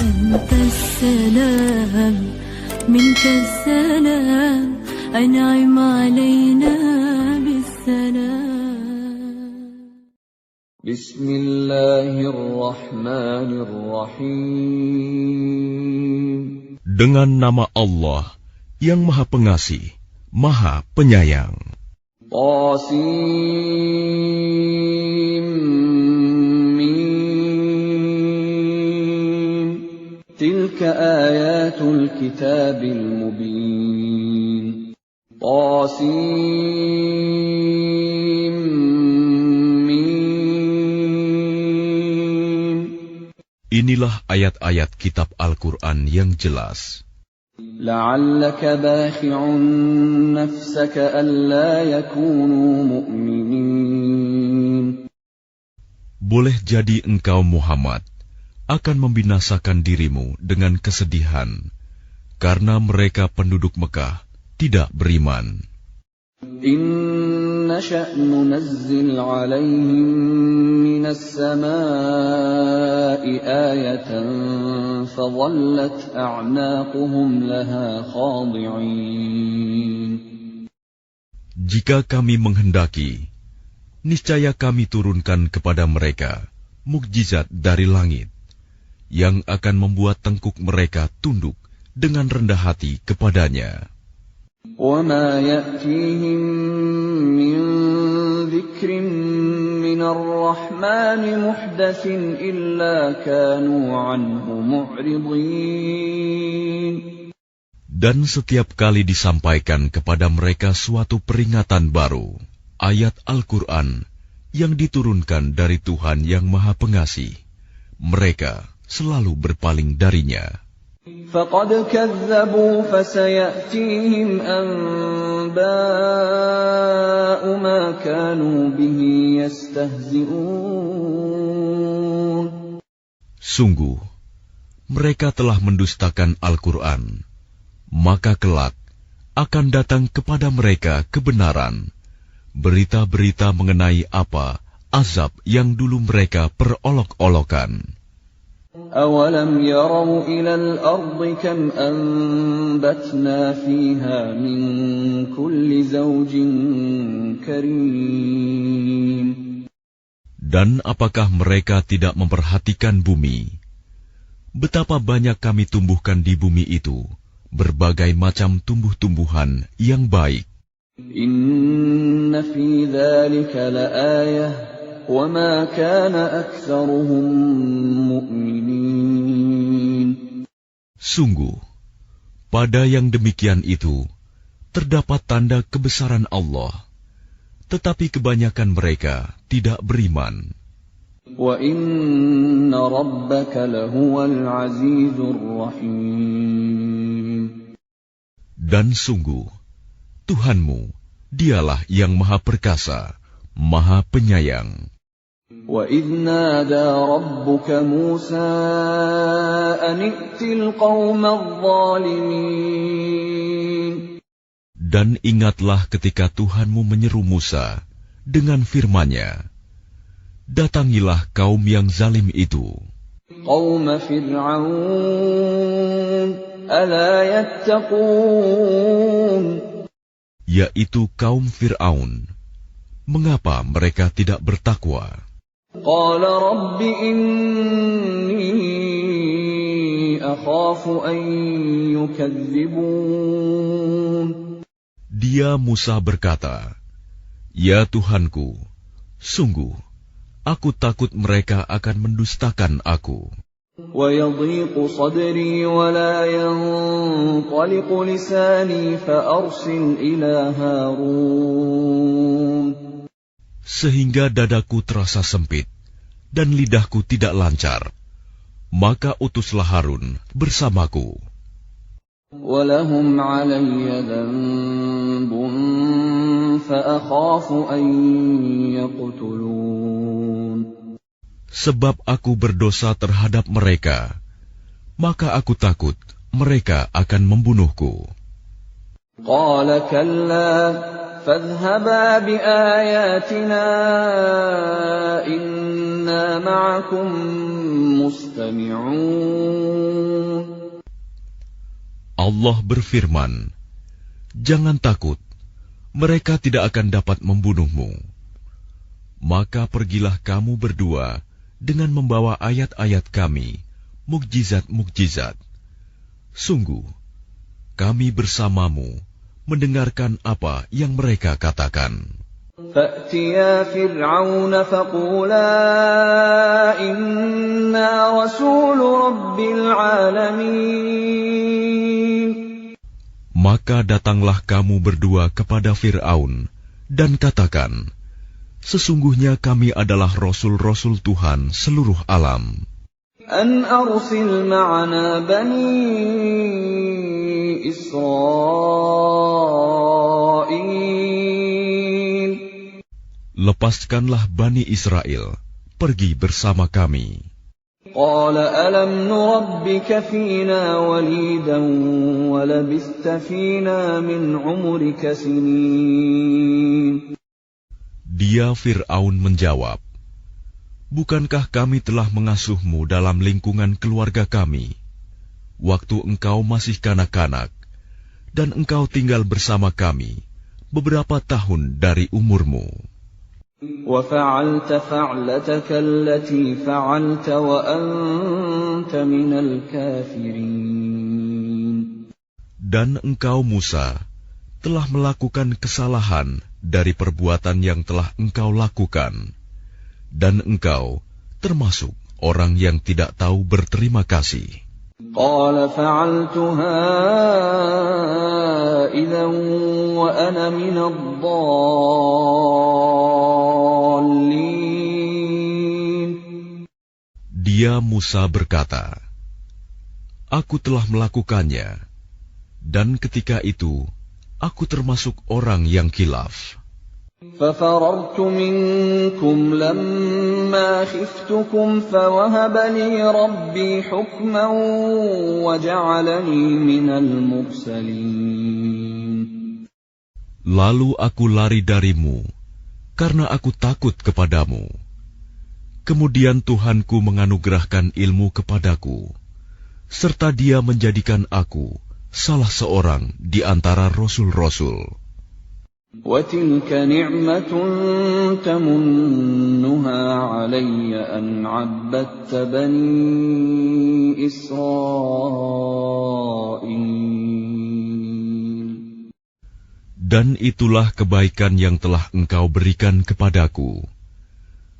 أنت السلام منك السلام أنعم علينا بالسلام. بسم الله الرحمن الرحيم. Dengan nama Allah yang Maha Pengasih, Maha Penyayang. طاسيم تلك آيات الكتاب المبين. طاسيم Inilah ayat-ayat kitab Al-Quran yang jelas. لعلك باخع نفسك ألا يكونوا مؤمنين. Boleh jadi engkau Muhammad akan membinasakan dirimu dengan kesedihan karena mereka penduduk Mekah tidak beriman. إن نشأ ننزل عليهم من السماء آية فظلت أعناقهم لها خاضعين. Jika kami menghendaki, niscaya kami turunkan kepada mereka mukjizat dari langit yang akan membuat tengkuk mereka tunduk dengan rendah hati kepadanya. وما يأتيهم من ذكر من الرحمن محدث إلا كانوا عنه معرضين. Dan setiap kali disampaikan kepada mereka suatu peringatan baru, ayat Al-Quran yang diturunkan dari Tuhan yang Maha Pengasih, mereka selalu berpaling darinya. فقد كذبوا فسيأتيهم أنباء ما كانوا به يستهزئون. Sungguh, mereka telah mendustakan Al-Quran, maka kelak akan datang kepada mereka kebenaran, berita-berita mengenai apa azab yang dulu mereka perolok-olokan. أَوَلَمْ يَرَوْا إِلَى الْأَرْضِ كَمْ أَنبَتْنَا فِيهَا مِنْ كُلِّ زَوْجٍ كَرِيمٍ. Dan apakah mereka tidak memperhatikan bumi? Betapa banyak kami tumbuhkan di bumi itu berbagai macam tumbuh-tumbuhan yang baik. إِنَّ فِي ذَلِكَ لَآيَةً وَمَا كَانَ أَكْثَرُهُم مُؤْمِنِينَ. Sungguh, pada yang demikian itu terdapat tanda kebesaran Allah, tetapi kebanyakan mereka tidak beriman. وَإِنَّ رَبَّكَ لَهُوَ الْعَزِيزُ الرَّحِيمُ. Dan sungguh, Tuhanmu, dialah yang Maha Perkasa, Maha Penyayang. وَإِذْ نَادَى رَبُّكَ مُوسَىٰ أَنِ ائْتِ الْقَوْمَ الظَّالِمِينَ. Dan ingatlah ketika Tuhanmu menyeru Musa dengan firman-Nya, datangilah kaum yang zalim itu. قَوْمَ فِرْعَوْنَ أَلَا يَتَّقُونَ. Yaitu kaum Fir'aun. Mengapa mereka tidak bertakwa? قال رب إني أخاف أن يكذبون. Dia Musa berkata, Ya Tuhanku, sungguh, aku takut mereka akan mendustakan aku. ويضيق صدري ولا ينطلق لساني فأرسل إلى هارون. Sehingga dadaku terasa sempit dan lidahku tidak lancar, maka utuslah Harun bersamaku. وَلَهُمْ عَلَيَّ ذَنبٌ فَأَخَافُ أَن يَقْتُلُونِ. Sebab aku berdosa terhadap mereka, maka aku takut mereka akan membunuhku. قَالَ كَلَّا فَاذْهَبَا بِآيَاتِنَا إِنَّا مَعَكُمْ مُسْتَمِعُونَ. Allah berfirman, "Jangan takut, mereka tidak akan dapat membunuhmu. Maka pergilah kamu berdua dengan membawa ayat-ayat kami, mukjizat-mukjizat. Sungguh, kami bersamamu mendengarkan apa yang mereka katakan." فَأْتِيَا فِرْعَوْنَ فَقُولَا إِنَّا رَسُولُ رَبِّ الْعَالَمِينَ. Maka datanglah kamu berdua kepada Fir'aun dan katakan, "Sesungguhnya kami adalah rasul-rasul Tuhan seluruh alam. أَنْ أَرْسِلْ مَعَنَا بَنِي إِسْرَائِيلَ. Lepaskanlah Bani Israel, pergi bersama kami." قَالَ أَلَمْ نُرَبِّكَ فِينَا وَلِيدًا وَلَبِثْتَ فِينَا مِنْ عُمُرِكَ سِنِينَ. Dia Fir'aun menjawab, "Bukankah kami telah mengasuhmu dalam lingkungan keluarga kami, waktu engkau masih kanak-kanak, dan engkau tinggal bersama kami beberapa tahun dari umurmu. وَفَعَلْتَ فَعْلَتَكَ الَّتِي فَعَلْتَ وَأَنْتَ مِنَ الْكَافِرِينَ." Dan engkau Musa telah melakukan kesalahan dari perbuatan yang telah engkau lakukan, dan engkau termasuk orang yang tidak tahu berterima kasih. قَالَ فَعَلْتُهَا إِذًا وَأَنَا مِنَ الضَّالِّينَ. Dia Musa berkata, "Aku telah melakukannya, dan ketika itu aku termasuk orang yang khilaf." فَفَرَرْتُ مِنكُمْ لَمَّا خِفْتُكُمْ فَوَهَبَ لِي رَبِّي حُكْمًا وَجَعَلَنِي مِنَ الْمُرْسَلِينَ. Lalu aku lari darimu, karena aku takut kepadamu. Kemudian Tuhanku menganugerahkan ilmu kepadaku, serta Dia menjadikan aku salah seorang di antara rasul-rasul. وَتِلْكَ نِعْمَةٌ تَمُنُّهَا عَلَيَّ أَنْ عَبَّدتَّ بَنِي إِسْرَائِيلَ. Dan itulah kebaikan yang telah engkau berikan kepadaku.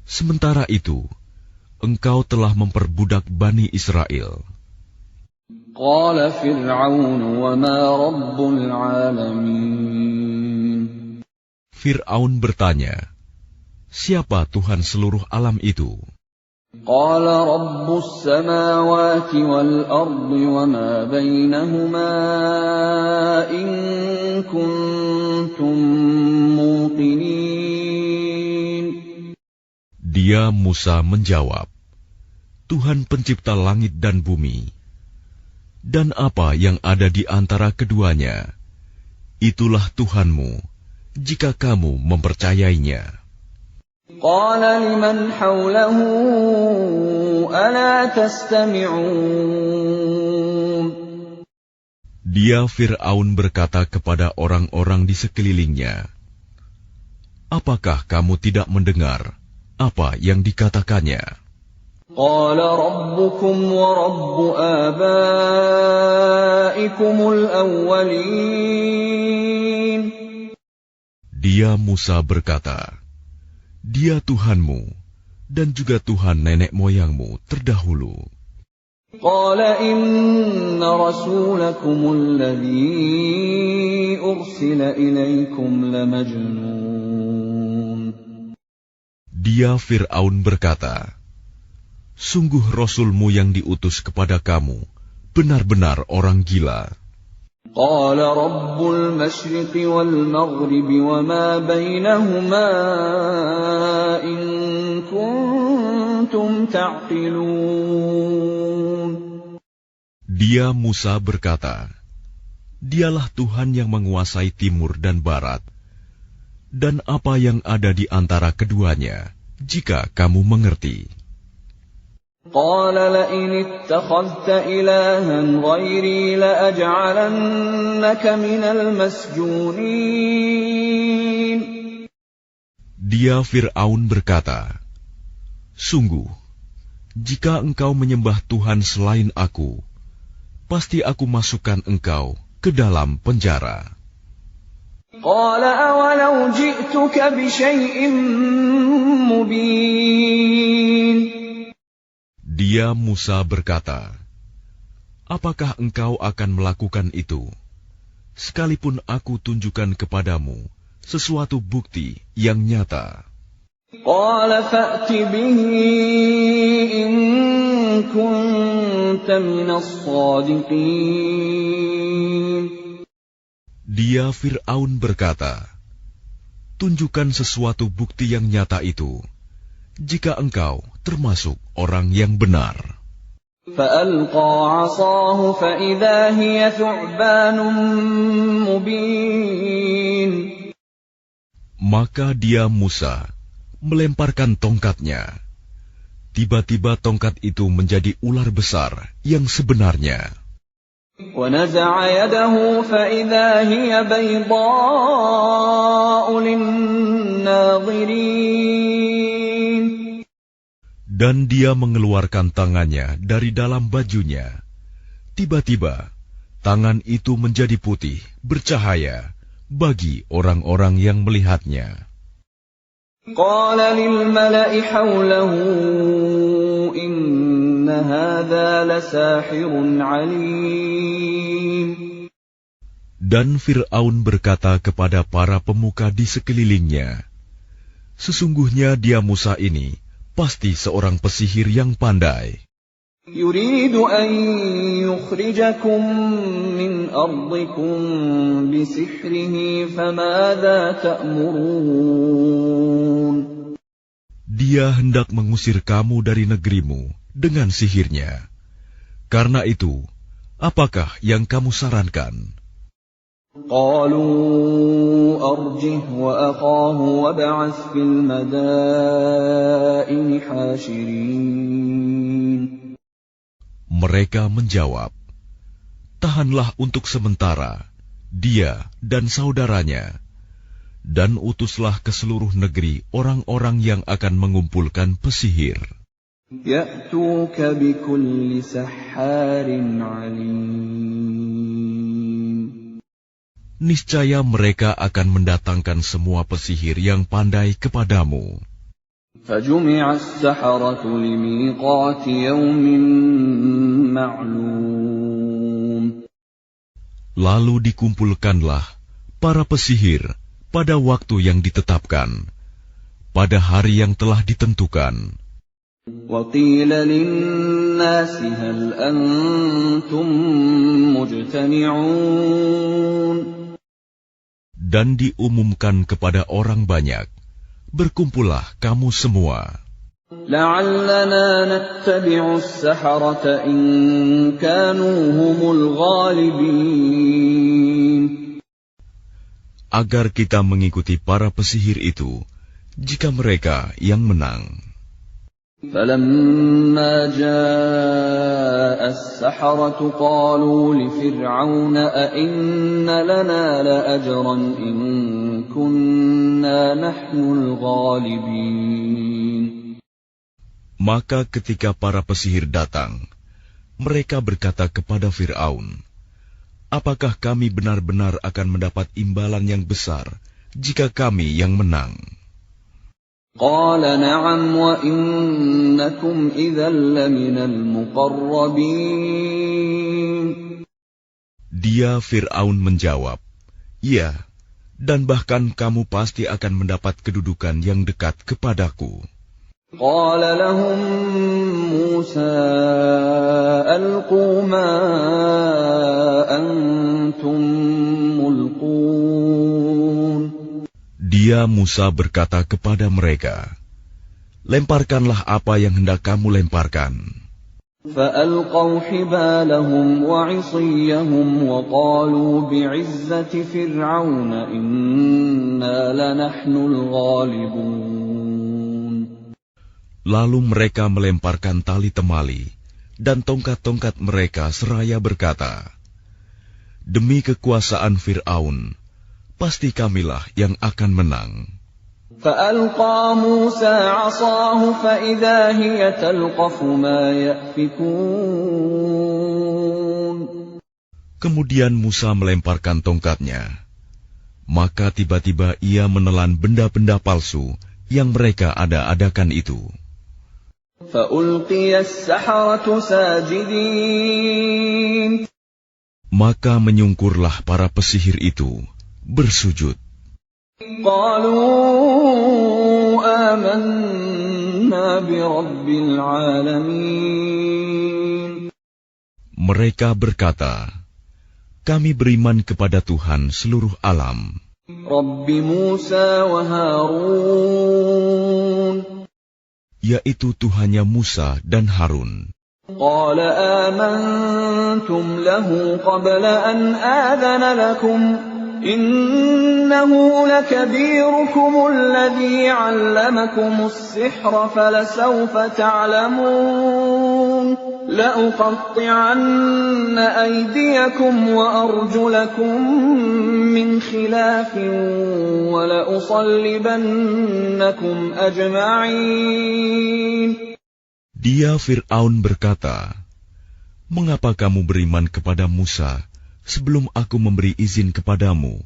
Sementara itu, engkau telah memperbudak Bani Israel. قَالَ فِرْعَوْنُ وَمَا رَبُّ الْعَالَمِينَ. Fir'aun bertanya, "Siapa Tuhan seluruh alam itu?" قَالَ رَبُّ السَّمَاوَاتِ وَالْأَرْضِ وَمَا بَيْنَهُمَا إِن كُنتُم مُّوقِنِينَ. Dia Musa menjawab, "Tuhan pencipta langit dan bumi, dan apa yang ada di antara keduanya, itulah Tuhanmu, jika kamu mempercayainya." قَالَ لِمَنْ حَوْلَهُ أَلَا تَسْتَمِعُونَ. Dia Fir'aun berkata kepada orang-orang di sekelilingnya, "Apakah kamu tidak mendengar apa yang dikatakannya?" قَالَ رَبُّكُمْ وَرَبُّ آبَائِكُمُ الْأَوَّلِينَ. Dia Musa berkata, "Dia Tuhanmu dan juga Tuhan nenek moyangmu terdahulu." قَالَ إِنَّ رَسُولَكُمُ الَّذِي أُرْسِلَ إِلَيْكُمْ لَمَجْنُونٌ. Dia Fir'aun berkata, "Sungguh Rasulmu yang diutus kepada kamu benar-benar orang gila." قَالَ رَبُّ الْمَشْرِقِ وَالْمَغْرِبِ وَمَا بَيْنَهُمَا إِن كُنتُمْ تَعْقِلُونَ. Dia Musa berkata, "Dialah Tuhan yang menguasai timur dan barat, dan apa yang ada di antara keduanya, jika kamu mengerti." قال لئن اتخذت إلها غيري لأجعلنك من المسجونين. Dia Fir'aun berkata, "Sungguh, jika engkau menyembah Tuhan selain aku, pasti aku masukkan engkau ke dalam penjara." قال أولو جئتك بشيء مبين. Dia Musa berkata, "Apakah engkau akan melakukan itu, sekalipun aku tunjukkan kepadamu sesuatu bukti yang nyata?" قال فأت به إن كنت من الصادقين. Dia Fir'aun berkata, "Tunjukkan sesuatu bukti yang nyata itu, jika engkau termasuk orang yang benar." فألقى عصاه فإذا هي ثعبان مبين. Maka dia Musa melemparkan tongkatnya. Tiba-tiba tongkat itu menjadi ular besar yang sebenarnya. ونزع يده فإذا هي بيضاء للناظرين. Dan dia mengeluarkan tangannya dari dalam bajunya. Tiba-tiba, tangan itu menjadi putih, bercahaya bagi orang-orang yang melihatnya. قال للملأ حوله إن هذا لساحر عليم. Dan Fir'aun berkata kepada para pemuka di sekelilingnya, "Sesungguhnya dia Musa ini pasti seorang pesihir yang pandai. يريد أن يخرجكم من أرضكم بسحره فماذا تأمرون. Dia hendak mengusir kamu dari negerimu dengan sihirnya. Karena itu, apakah yang kamu sarankan?" قالوا أرجه وأخاه وابعث في المدائن حاشرين. Mereka menjawab, "Tahanlah untuk sementara dia dan saudaranya, dan utuslah ke seluruh negeri orang-orang yang akan mengumpulkan pesihir. يأتوك بكل سحار عليم. Niscaya mereka akan mendatangkan semua pesihir yang pandai kepadamu." فجمع السحرة لميقات يوم معلوم. Lalu dikumpulkanlah para pesihir pada waktu yang ditetapkan, pada hari yang telah ditentukan. وقيل للناس هل أنتم مجتمعون. Dan diumumkan kepada orang banyak, "Berkumpullah kamu semua. لعلنا نتبع السحرة إن كانوا هم الغالبين. Agar kita mengikuti para pesihir itu, jika mereka yang menang." فلما جاء السحرة قالوا لفرعون أئن لنا لأجرا إن كنا نحن الغالبين. Maka ketika para pesihir datang, mereka berkata kepada Fir'aun, "Apakah kami benar-benar akan mendapat imbalan yang besar jika kami yang menang?" قال نعم وإنكم إذا لمن المقربين. Dia Fir'aun menjawab, "Ya, dan bahkan kamu pasti akan mendapat kedudukan yang dekat kepadaku." قال لهم موسى ألقوا ما أنتم ملقون. Dia Musa berkata kepada mereka, "Lemparkanlah apa yang hendak kamu lemparkan." فألقوا حبالهم وعصيهم وقالوا بعزة فرعون إنا لنحن الغالبون. Lalu mereka melemparkan tali temali dan tongkat-tongkat mereka seraya berkata, "Demi kekuasaan Fir'aun, pasti kamilah yang akan menang." فألقى موسى عصاه فإذا هي تلقف ما يأفكون. Kemudian Musa melemparkan tongkatnya. Maka tiba-tiba ia menelan benda-benda palsu yang mereka ada-adakan itu. فألقي السحرة ساجدين. Maka menyungkurlah para pesihir itu, bersujud. قالوا آمنا برب العالمين. Mereka berkata, "Kami beriman kepada Tuhan seluruh alam, رب موسى وهارون. yaitu Tuhannya Musa dan Harun." قال آمنتم له قبل أن آذن لكم إنه لكبيركم الذي علمكم السحر فلسوف تعلمون لأقطعن أيديكم وأرجلكم من خلاف ولأصلبنكم أجمعين. Dia Fir'aun berkata, "Mengapa kamu beriman kepada Musa sebelum aku memberi izin kepadamu?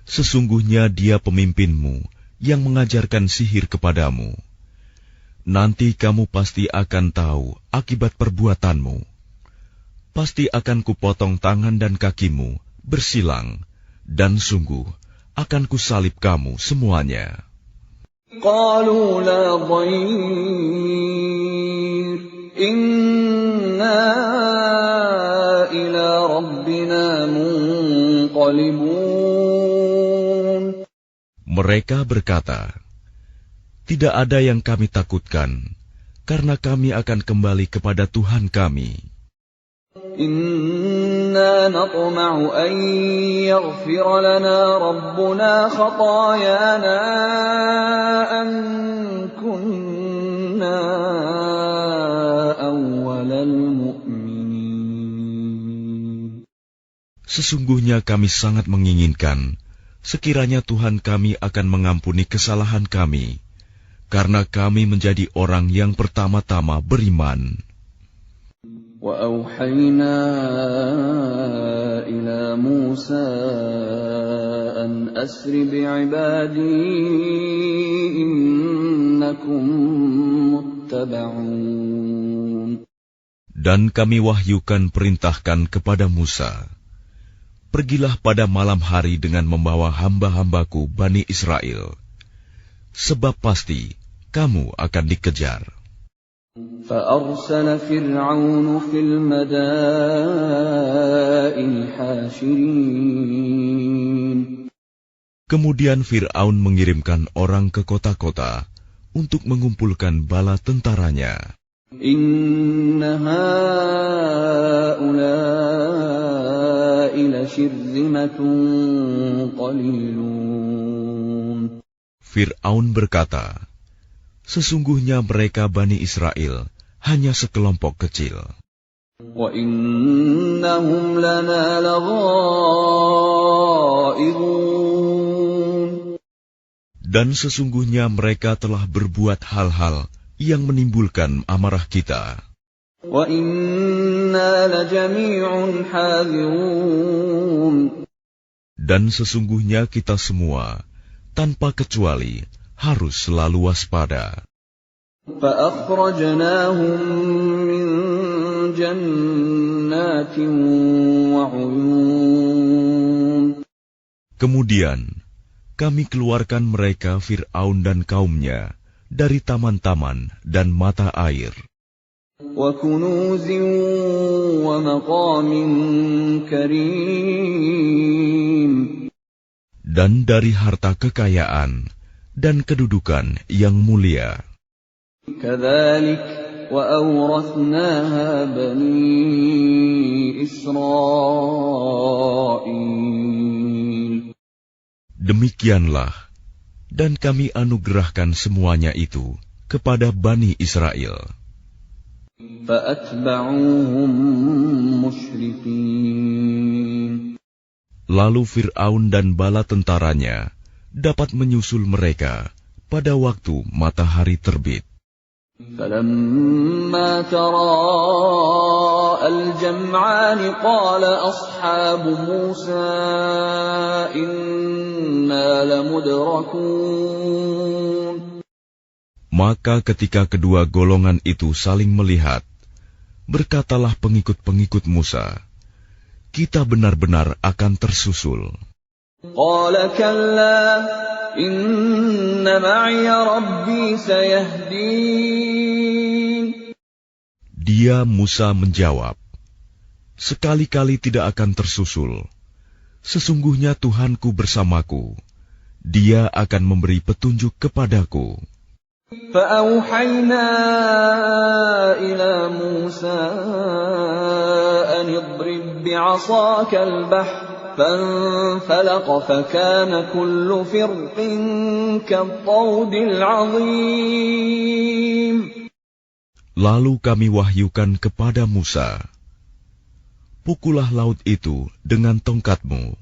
Sesungguhnya dia pemimpinmu yang mengajarkan sihir kepadamu. Nanti kamu pasti akan tahu akibat perbuatanmu. Pasti akan kupotong tangan dan kakimu bersilang, dan sungguh akan kusalib kamu semuanya." قالوا لا ضير إنا إلى ربنا منقلبون. Mereka berkata, "Tidak ada yang kami takutkan, karena kami akan kembali kepada Tuhan kami. إنا نطمع أن يغفر لنا ربنا خطايانا أن كنا أول المؤمنين. Sesungguhnya kami sangat menginginkan sekiranya Tuhan kami akan mengampuni kesalahan kami, karena kami menjadi orang yang pertama-tama beriman." وأوحينا إلى موسى أن أسر بعبادي إنكم متبعون. Dan kami wahyukan perintahkan kepada Musa, "Pergilah pada malam hari dengan membawa hamba-hambaku Bani Israel, sebab pasti kamu akan dikejar." فأرسل فرعون في المدائن حاشرين. Kemudian Fir'aun mengirimkan orang ke kota-kota untuk mengumpulkan bala tentaranya. إن هؤلاء لشرذمة قليلون. Fir'aun berkata, "Sesungguhnya mereka Bani Israel hanya sekelompok kecil. وَإِنَّهُمْ لَنَا لَغَائِظُونَ. Dan sesungguhnya mereka telah berbuat hal-hal yang menimbulkan amarah kita. وَإِنَّا لَجَمِيعٌ حَاذِرُونَ. Dan sesungguhnya kita semua, tanpa kecuali, harus selalu waspada. فَأَخْرَجْنَاهُمْ مِنْ جَنَّاتٍ وَعُيُونٍ. Kemudian, kami keluarkan mereka Fir'aun dan kaumnya dari taman-taman dan mata air. وَكُنُوزٍ وَمَقَامٍ كَرِيمٍ. Dan dari harta kekayaan dan kedudukan yang mulia. كَذَلِكَ وَأَوْرَثْنَاهَا بَنِي إِسْرَائِيلَ. Demikianlah, dan kami anugerahkan semuanya itu kepada Bani Israel. فأتبعوهم مشرقين. Lalu Fir'aun dan bala tentaranya dapat menyusul mereka pada waktu matahari terbit. فلما تراءى الجمعان قال أصحاب موسى إنا لمدركون. Maka ketika kedua golongan itu saling melihat, berkatalah pengikut-pengikut Musa, kita benar-benar akan tersusul. قال كلا إن معي ربي سيهدين. Dia Musa menjawab, sekali-kali tidak akan tersusul. Sesungguhnya Tuhanku bersamaku. Dia akan memberi petunjuk kepadaku. فأوحينا إلى موسى أن اضرب بعصاك البحر فانفلق فكان كل فرق كالطود العظيم. Lalu kami wahyukan kepada Musa, pukullah laut itu dengan tongkatmu,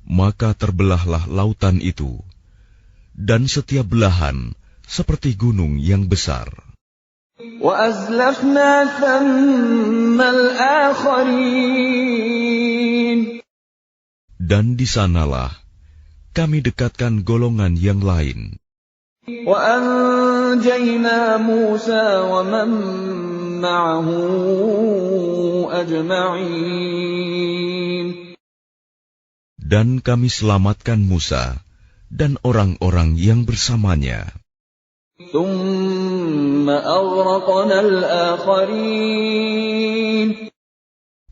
maka terbelahlah lautan itu, dan setiap belahan seperti gunung yang besar. وَأَزْلَفْنَا ثَمَّ الْآخَرِينَ. Dan di sanalah kami dekatkan golongan yang lain. وَأَنْجَيْنَا مُوسَى وَمَنْ مَعَهُ أَجْمَعِينَ. Dan kami selamatkan Musa dan orang-orang yang bersamanya. ثُمَّ أَغْرَقْنَا الْآخَرِينَ.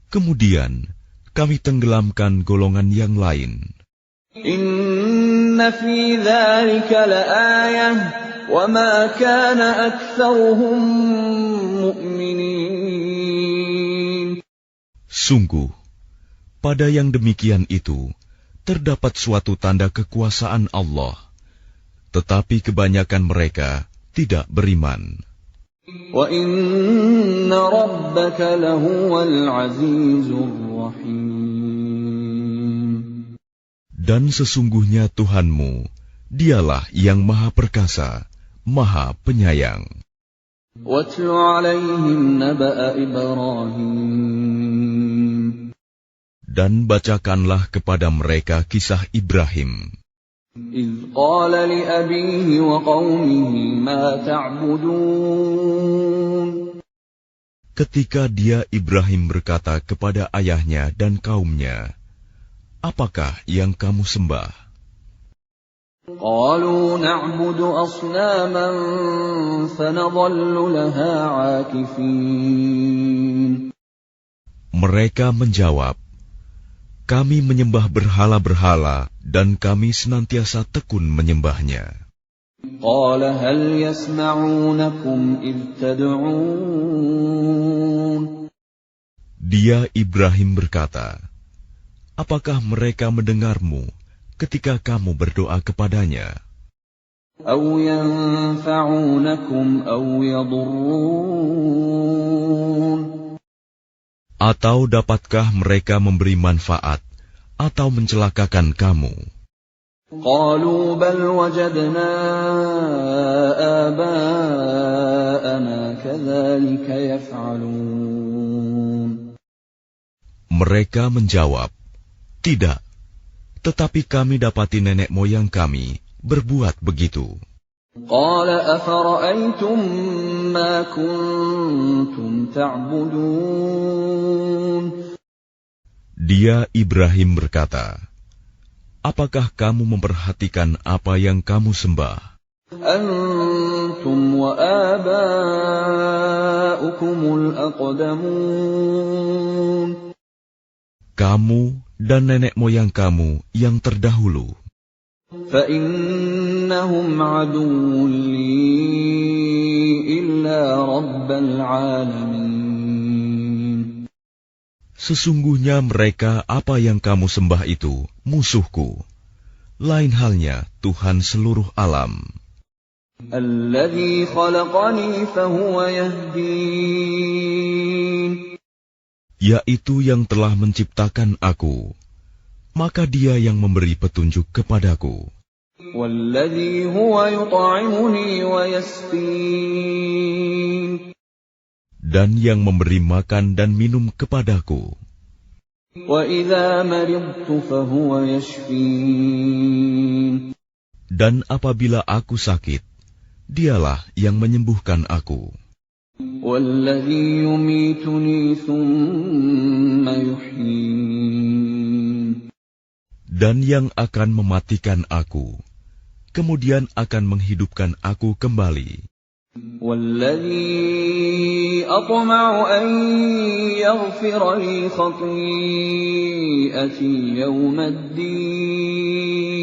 Kemudian kami tenggelamkan golongan yang lain. إِنَّ فِي ذَلِكَ لَآيَةً وَمَا كَانَ أَكْثَرُهُم مُؤْمِنِينَ. Sungguh, pada yang demikian itu terdapat suatu tanda kekuasaan Allah, tetapi kebanyakan mereka tidak beriman. وَإِنَّ رَبَّكَ لَهُوَ الْعَزِيزُ الرَّحِيمُ. Dan sesungguhnya Tuhanmu, dialah yang Maha Perkasa, Maha Penyayang. وَاتْلُ عَلَيْهِمْ نَبَأَ إِبْرَاهِيمَ. Dan bacakanlah kepada mereka kisah Ibrahim. إِذْ قَالَ لِأَبِيهِ وَقَوْمِهِ مَا تَعْبُدُونَ. Ketika dia Ibrahim berkata kepada ayahnya dan kaumnya, apakah yang kamu sembah? قَالُوا نَعْبُدُ أَصْنَامًا فَنَظَلُّ لَهَا عَاكِفِينَ. Mereka menjawab, kami menyembah berhala-berhala dan kami senantiasa tekun menyembahnya. قَالَ هَلْ يَسْمَعُونَكُمْ إِذْ تَدْعُونَ. Dia Ibrahim berkata, apakah mereka mendengarmu ketika kamu berdoa kepadanya? أَوْ يَنْفَعُونَكُمْ أَوْ يَضُرُّونَ. Atau dapatkah mereka memberi manfaat atau mencelakakan kamu? قَالُوا بَلْ وَجَدْنَا آبَاءَنَا كَذَلِكَ يَفْعَلُونَ. Mereka menjawab, tidak, tetapi kami dapati nenek moyang kami berbuat begitu. قَالَ أَفَرَأَيْتُمْ مَا كُنْتُمْ تَعْبُدُونَ. Dia Ibrahim berkata, apakah kamu memperhatikan apa yang kamu sembah? أَنْتُمْ وَآبَاؤُكُمُ الْأَقْدَمُونَ. Kamu dan nenek moyang kamu yang terdahulu. فَإِنَّهُمْ عَدُوٌّ لِّي إِلَّا رَبَّ الْعَالَمِينَ. Sesungguhnya mereka apa yang kamu sembah itu musuhku, lain halnya Tuhan seluruh alam. الذي خلقني فهو يهدين. Yaitu yang telah menciptakan aku, maka dia yang memberi petunjuk kepadaku. والذي هو يطعمني ويسقين. Dan yang memberi makan dan minum kepadaku. وإذا مرضت فهو يشفين. Dan apabila aku sakit, dialah yang menyembuhkan aku. والذي يميتني ثم يحيين. Dan yang akan mematikan aku, kemudian akan menghidupkan aku kembali. والذي أطمع أن يغفر لي خطيئتي يوم الدين.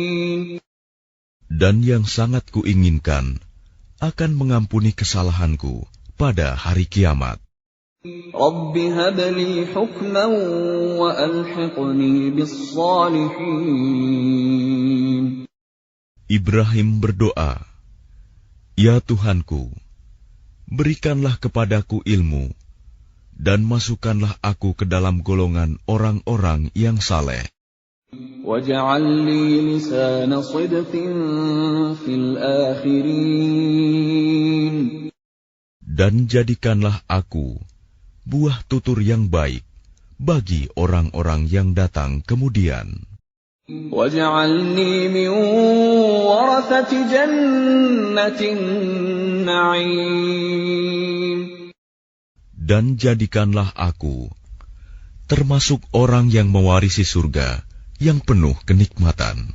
Dan yang sangat kuinginkan akan mengampuni kesalahanku pada hari kiamat. رب هب لي حكما وألحقني بالصالحين. Ibrahim berdoa, "Ya Tuhanku, berikanlah kepadaku ilmu, dan masukkanlah aku ke dalam golongan orang-orang yang saleh. واجعل لي لسان صدق في الآخرين. Dan jadikanlah aku buah tutur yang baik bagi orang-orang yang datang kemudian. واجعلني من ورثة جنة النعيم. Dan jadikanlah aku termasuk orang yang mewarisi surga yang penuh kenikmatan.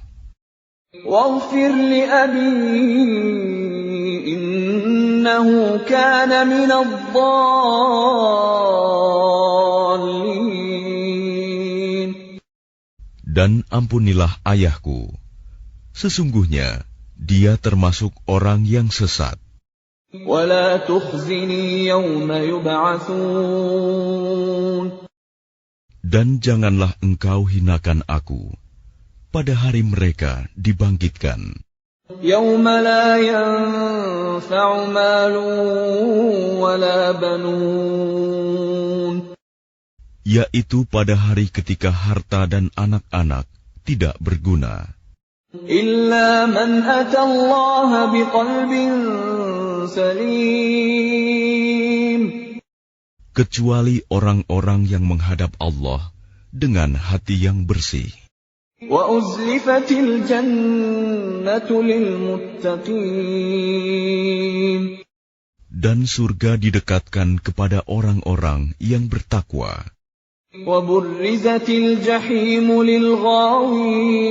واغفر لأبي إنه كان من الضالين. Dan ampunilah ayahku, sesungguhnya dia termasuk orang yang sesat. ولا تخزني يوم يبعثون. Dan janganlah engkau hinakan aku pada hari mereka dibangkitkan. يوم لا ينفع مال ولا بنون. Yaitu pada hari ketika harta dan anak-anak tidak berguna. إلا من أتى الله بقلب سليم. Kecuali orang-orang yang menghadap Allah dengan hati yang bersih. وأزلفت الجنة للمتقين. Dan surga didekatkan kepada orang-orang yang bertakwa. وبرزت الجحيم للغاوين.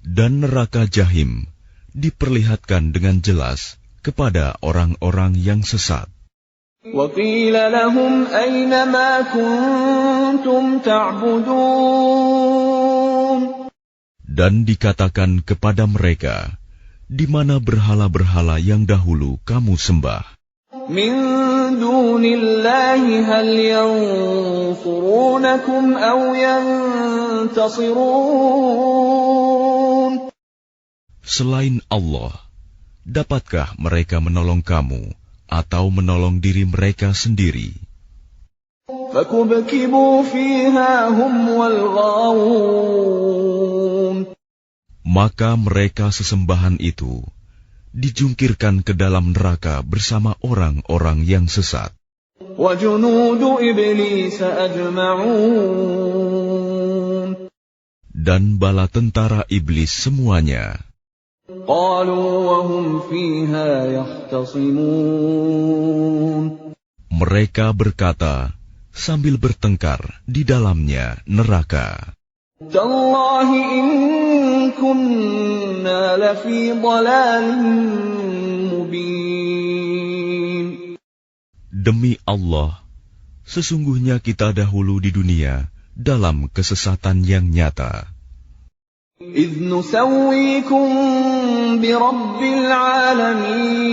Dan neraka Jahim diperlihatkan dengan jelas kepada orang-orang yang sesat. وقيل لهم أين ما كنتم تعبدون. Dan dikatakan kepada mereka, di mana berhala-berhala yang dahulu kamu sembah. من دون الله هل ينصرونكم أو ينتصرون. Selain Allah, dapatkah mereka menolong kamu atau menolong diri mereka sendiri? فكبكبوا فيها هم والغاوون. Maka mereka sesembahan itu dijungkirkan ke dalam neraka bersama orang-orang yang sesat. وجنود إبليس أجمعون. Dan bala tentara iblis semuanya. قالوا وهم فيها يختصمون. Mereka berkata sambil bertengkar di dalamnya neraka. تالله إن كنا لفي ضلال مبين. Demi Allah, sesungguhnya kita dahulu di dunia dalam kesesatan yang nyata. إذ نسويكم برب العالمين.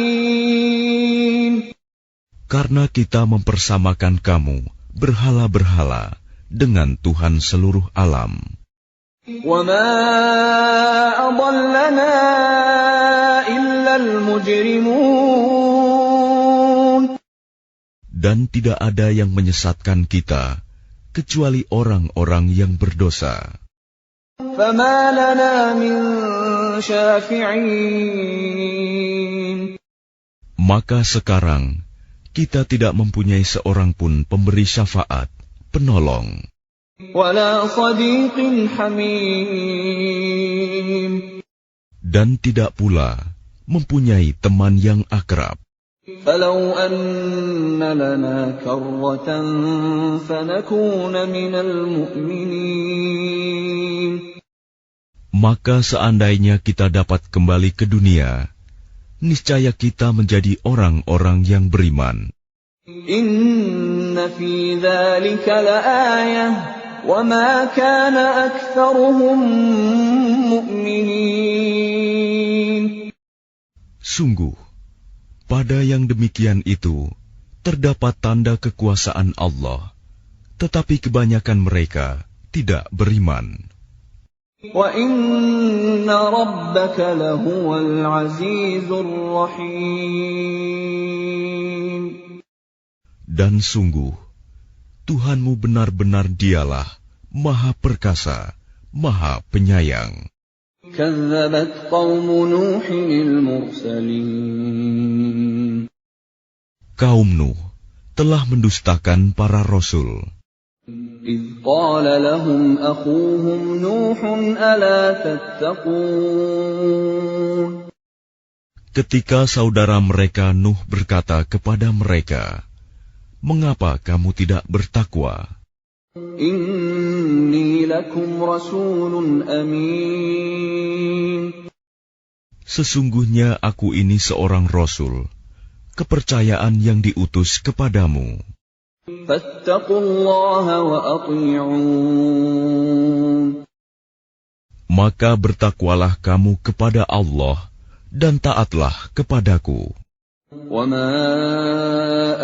Karena kita mempersamakan kamu berhala-berhala dengan Tuhan seluruh alam. وَمَا أَضَلَّنَا إِلَّا الْمُجْرِمُونَ. Dan tidak ada yang menyesatkan kita kecuali orang-orang yang berdosa. فَمَا لَنَا مِن شَافِعِينَ. Maka sekarang kita tidak mempunyai seorang pun pemberi syafaat, penolong. وَلَا صَدِيقٍ حَمِيمٍ. Dan tidak pula mempunyai teman yang akrab. فَلَوْ أَنَّ لَنَا كَرَّةً فَنَكُونَ مِنَ الْمُؤْمِنِينَ. Maka seandainya kita dapat kembali ke dunia, niscaya kita menjadi orang-orang yang beriman. إِنَّ فِي ذَلِكَ لَآيَةً وَمَا كَانَ أَكْثَرُهُم مُؤْمِنِينَ. Sungguh, pada yang demikian itu terdapat tanda kekuasaan Allah, tetapi kebanyakan mereka tidak beriman. وَإِنَّ رَبَّكَ لَهُوَ الْعَزِيزُ الرَّحِيمُ. Dan sungguh, Tuhanmu benar-benar dialah Maha Perkasa, Maha Penyayang. كَذَّبَتْ قَوْمُ نُوحٍ الْمُرْسَلِينَ. Kaum Nuh telah mendustakan para rasul. إِذْ قَالَ لَهُمْ أَخُوهُمْ نُوحٌ أَلَا تَتَّقُونَ. Ketika saudara mereka Nuh berkata kepada mereka, "Mengapa kamu tidak bertakwa? إِنِّي لَكُمْ رَسُولٌ أَمِينٌ. Sesungguhnya aku ini seorang rasul, kepercayaan yang diutus kepadamu. فَاتَّقُوا اللَّهَ وَأَطِيعُونِ. Maka bertakwalah kamu kepada Allah dan taatlah kepadaku. وَمَا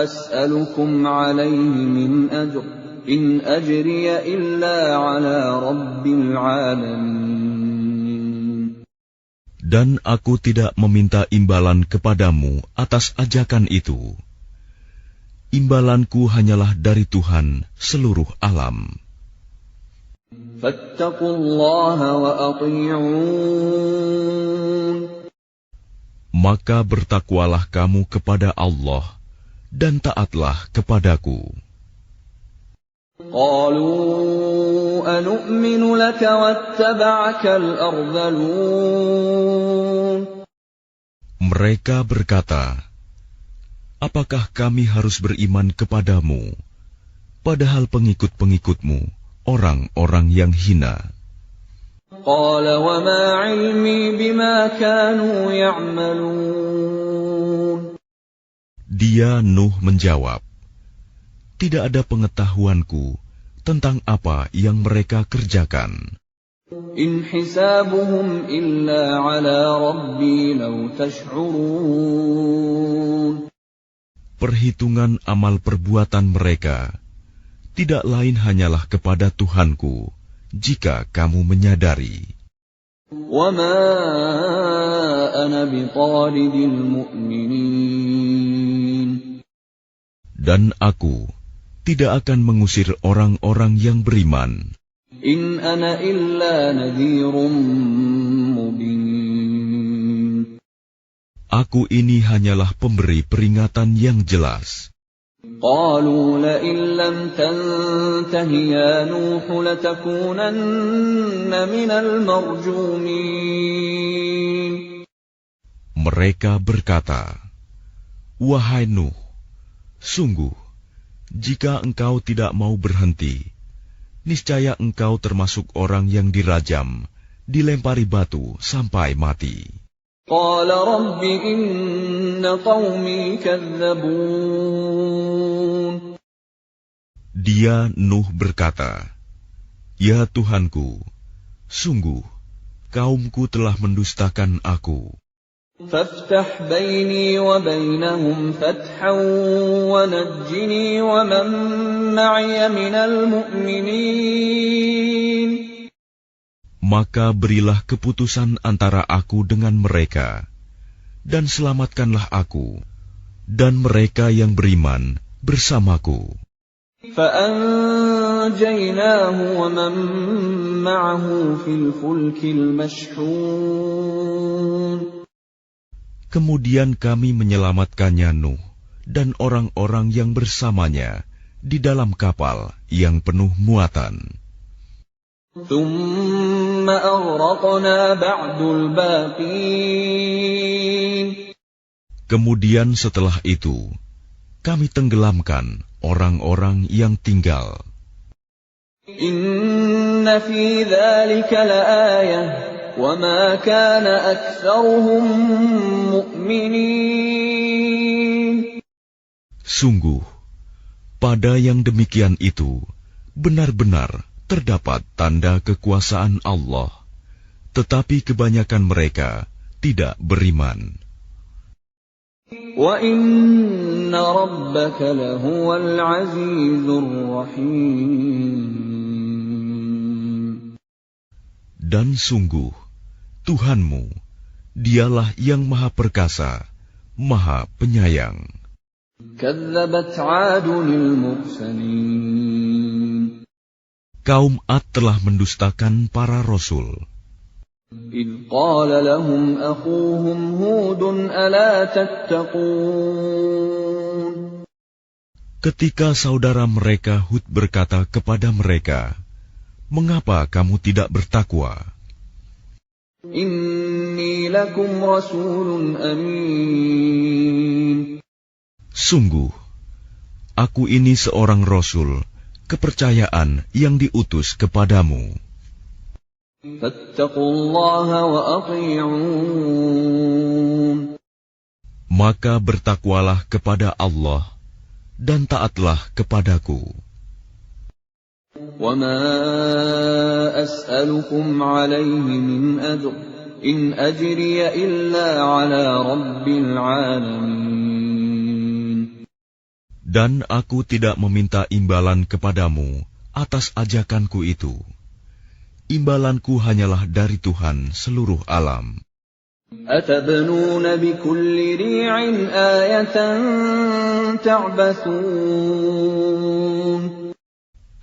أَسْأَلُكُمْ عَلَيْهِ مِنْ أَجْرٍ إِنْ أَجْرِيَ إِلَّا عَلَى رَبِّ الْعَالَمِينَ. Dan aku tidak meminta imbalan kepadamu atas ajakan itu. Imbalanku hanyalah dari Tuhan seluruh alam. فَاتَّقُوا اللَّهَ وَأَطِيعُونِ. Maka bertakwalah kamu kepada Allah dan taatlah kepadaku. قَالُوا أَنُؤْمِنُ لَكَ وَاتَّبَعَكَ الْأَرْذَلُونَ. Mereka berkata, "Apakah kami harus beriman kepadamu, padahal pengikut-pengikutmu orang-orang yang hina?" قَالَ وَمَا عِلْمِي بِمَا كَانُوا يَعْمَلُونَ. Dia Nuh menjawab, "Tidak ada pengetahuanku tentang apa yang mereka kerjakan. إِنْ حِسَابُهُمْ إِلَّا عَلَى رَبِّي لَوْ تَشْعُرُونَ. Perhitungan amal perbuatan mereka tidak lain hanyalah kepada Tuhanku, jika kamu menyadari. وَمَا أَنَا بِطَارِدِ الْمُؤْمِنِينَ. Dan aku tidak akan mengusir orang-orang yang beriman. إِنْ أَنَا إِلَّا نَذِيرٌ مُبِينٌ. Aku ini hanyalah pemberi peringatan yang jelas. قَالُوا لَئِن لَّمْ تَنْتَهِ يَا نُوحُ لَتَكُونَنَّ مِنَ الْمَرْجُومِينَ. Mereka berkata, "Wahai Nuh, sungguh, jika engkau tidak mau berhenti, niscaya engkau termasuk orang yang dirajam, dilempari batu sampai mati." قَالَ رَبِّ إِنَّ قَوْمِي كَذَّبُونِ. Dia Nuh berkata, "Ya Tuhanku, sungguh kaumku telah mendustakan aku. فَافْتَحْ بَيْنِي وَبَيْنَهُمْ فَتْحًا وَنَجِّنِي وَمَن مَّعِيَ مِنَ الْمُؤْمِنِينَ." Maka berilah keputusan antara aku dengan mereka, dan selamatkanlah aku dan mereka yang beriman bersamaku. فَأَنْجَيْنَاهُ وَمَنْ مَعَهُ فِي الْفُلْكِ الْمَشْحُونِ. Kemudian kami menyelamatkannya Nuh dan orang-orang yang bersamanya di dalam kapal yang penuh muatan. ثُمَّ أَغْرَقْنَا بَعْدُ الْبَاقِينَ. Kemudian setelah itu, kami tenggelamkan orang-orang yang tinggal. إِنَّ فِي ذَلِكَ لَآيَةً وَمَا كَانَ أَكْثَرُهُم مُؤْمِنِينَ. Sungguh, pada yang demikian itu, benar-benar terdapat tanda kekuasaan Allah, tetapi kebanyakan mereka tidak beriman. وَإِنَّ رَبَّكَ لَهُوَ الْعَزِيزُ الرَّحِيمُ. Dan sungguh, Tuhanmu, dialah yang maha perkasa, maha penyayang. كَذَّبَتْ عَادٌ الْمُرْسَلِينَ. Kaum Ad telah mendustakan para rasul. إِذْ قَالَ لَهُمْ أَخُوهُمْ هُودٌ أَلَا تَتَّقُونَ. Ketika saudara mereka Hud berkata kepada mereka, "Mengapa kamu tidak bertakwa? إِنِّي لَكُمْ رَسُولٌ أَمِينٌ. Sungguh, aku ini seorang rasul, kepercayaan yang diutus kepadamu. فَاتَّقُوا اللَّهَ وَأَطِيعُونِ. Maka bertakwalah kepada Allah dan taatlah kepadaku. وَمَا أَسْأَلُكُمْ عَلَيْهِ مِنْ أَجْرٍ إِنْ أَجْرِيَ إِلَّا عَلَى رَبِّ الْعَالَمِينَ. Dan aku tidak meminta imbalan kepadamu atas ajakanku itu. Imbalanku hanyalah dari Tuhan seluruh alam. أَتَبْنُونَ بِكُلِّ رِيعٍ آيَةً تَعْبَثُونَ.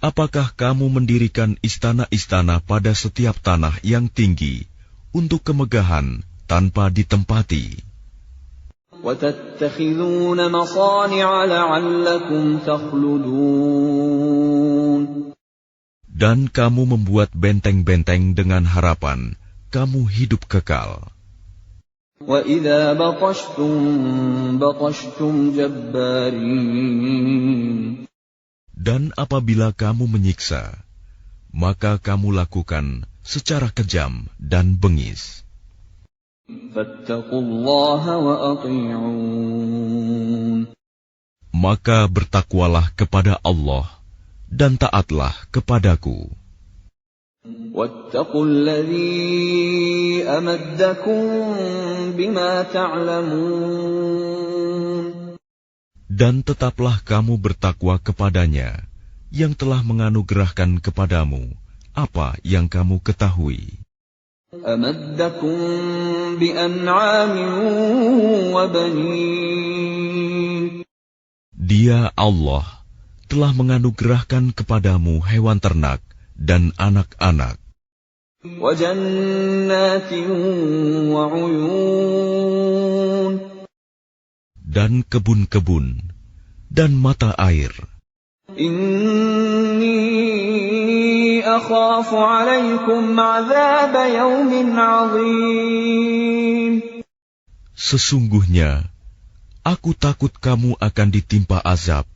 Apakah kamu mendirikan istana-istana pada setiap tanah yang tinggi untuk kemegahan tanpa ditempati? وَتَتَّخِذُونَ مَصَانِعَ لَعَلَّكُمْ تَخْلُدُونَ. Dan kamu membuat benteng-benteng dengan harapan kamu hidup kekal. وَإِذَا بَطَشْتُمْ بَطَشْتُمْ جَبَّارِينَ. Dan apabila kamu menyiksa, maka kamu lakukan secara kejam dan bengis. فَاتَّقُوا اللَّهَ وَأَطِيعُونِ. Maka bertakwalah kepada Allah dan taatlah kepadaku. وَاتَّقُوا الَّذِي أَمَدَّكُم بِمَا تَعْلَمُونَ. Dan tetaplah kamu bertakwa kepadanya yang telah menganugerahkan kepadamu apa yang kamu ketahui. أَمَدَّكُم بِأَنْعَامٍ وَبَنِينَ. Dia Allah telah menganugerahkan kepadamu hewan ternak dan anak-anak, وَجَنَّاتٍ وَعُيُونٍ. dan kebun-kebun dan mata air. إِنِّي أَخَافُ عَلَيْكُمْ عَذَابَ يَوْمٍ عَظِيمٍ. Sesungguhnya, aku takut kamu akan ditimpa azab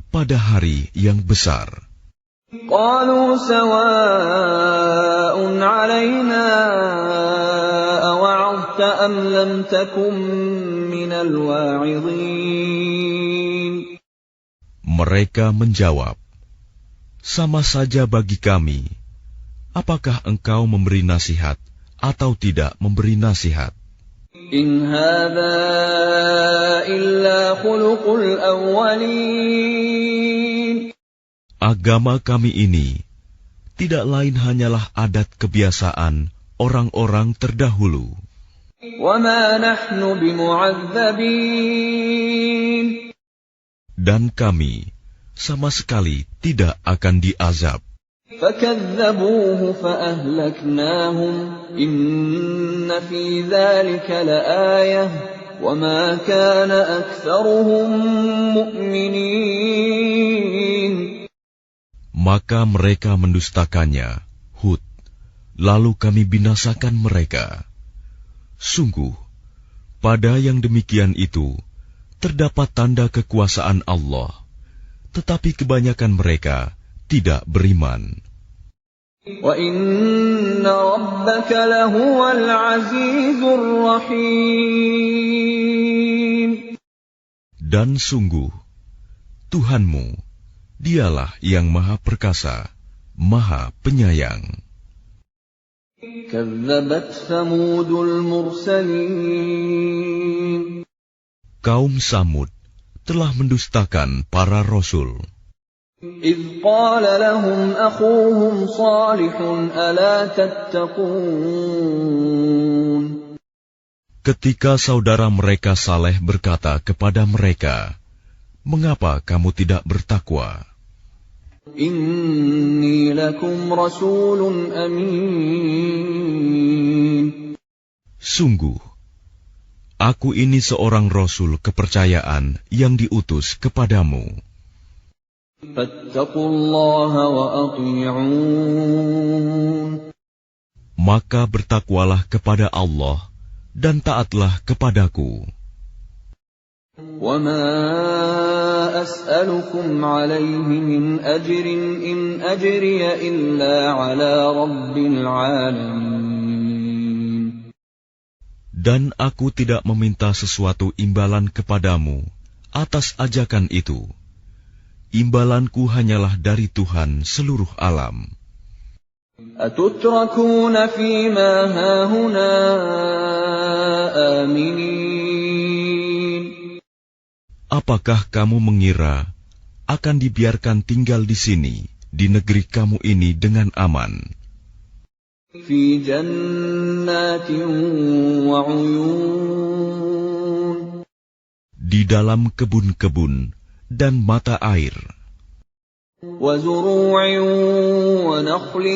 pada hari yang besar. قَالُوا سَوَاءٌ عَلَيْنَا أَوَعَظْتَ أَمْ لَمْ تَكُن مِّنَ الْوَاعِظِينَ. Mereka menjawab, "Sama saja bagi kami, apakah engkau memberi nasihat atau tidak memberi nasihat? إِنْ هَذَا إِلَّا خُلُقُ الْأَوَّلِينَ. Agama kami ini tidak lain hanyalah adat kebiasaan orang-orang terdahulu. وَمَا نَحْنُ بِمُعَذَّبِينَ Dan kami sama sekali tidak akan diazab. فَكَذَّبُوهُ فَأَهْلَكْنَاهُمْ إِنَّ فِي ذَلِكَ لَآيَةً وَمَا كَانَ أَكْثَرُهُم مُؤْمِنِينَ Maka mereka mendustakannya, Hud, lalu kami binasakan mereka. Sungguh, pada yang demikian itu terdapat tanda kekuasaan Allah, tetapi kebanyakan mereka tidak beriman. وَإِنَّ رَبَّكَ لَهُوَ الْعَزِيزُ الرَّحِيمُ Dan sungguh, Tuhanmu, Dialah yang Maha Perkasa, Maha Penyayang. كَذَّبَتْ ثَمُودُ الْمُرْسَلِينَ Kaum Samud telah mendustakan para rasul. إِذْ قَالَ لَهُمْ أَخُوهُمْ صَالِحٌ أَلَا تَتَّقُونَ Ketika saudara mereka Saleh berkata kepada mereka, "Mengapa kamu tidak bertakwa? إِنِّي لَكُمْ رَسُولٌ أَمِينٌ Sungguh, aku ini seorang rasul kepercayaan yang diutus kepadamu. فَاتَّقُوا اللَّهَ وَأَطِيعُونِ Maka bertakwalah kepada Allah dan taatlah kepadaku. وَمَا أَسْأَلُكُمْ عَلَيْهِ مِنْ أَجْرٍ إِنْ أَجْرِيَ إِلَّا عَلَى رَبِّ الْعَالَمِينَ Dan aku tidak meminta sesuatu imbalan kepadamu atas ajakan itu. Imbalanku hanyalah dari Tuhan seluruh alam. أَتُتْرَكُونَ فِي مَا هَاهُنَا آمِنِينَ Apakah kamu mengira akan dibiarkan tinggal di sini, di negeri kamu ini dengan aman? فِي جَنَّاتٍ وَعُيُونٍ Di dalam kebun-kebun dan mata air, وَزُرُوعٍ وَنَخْلٍ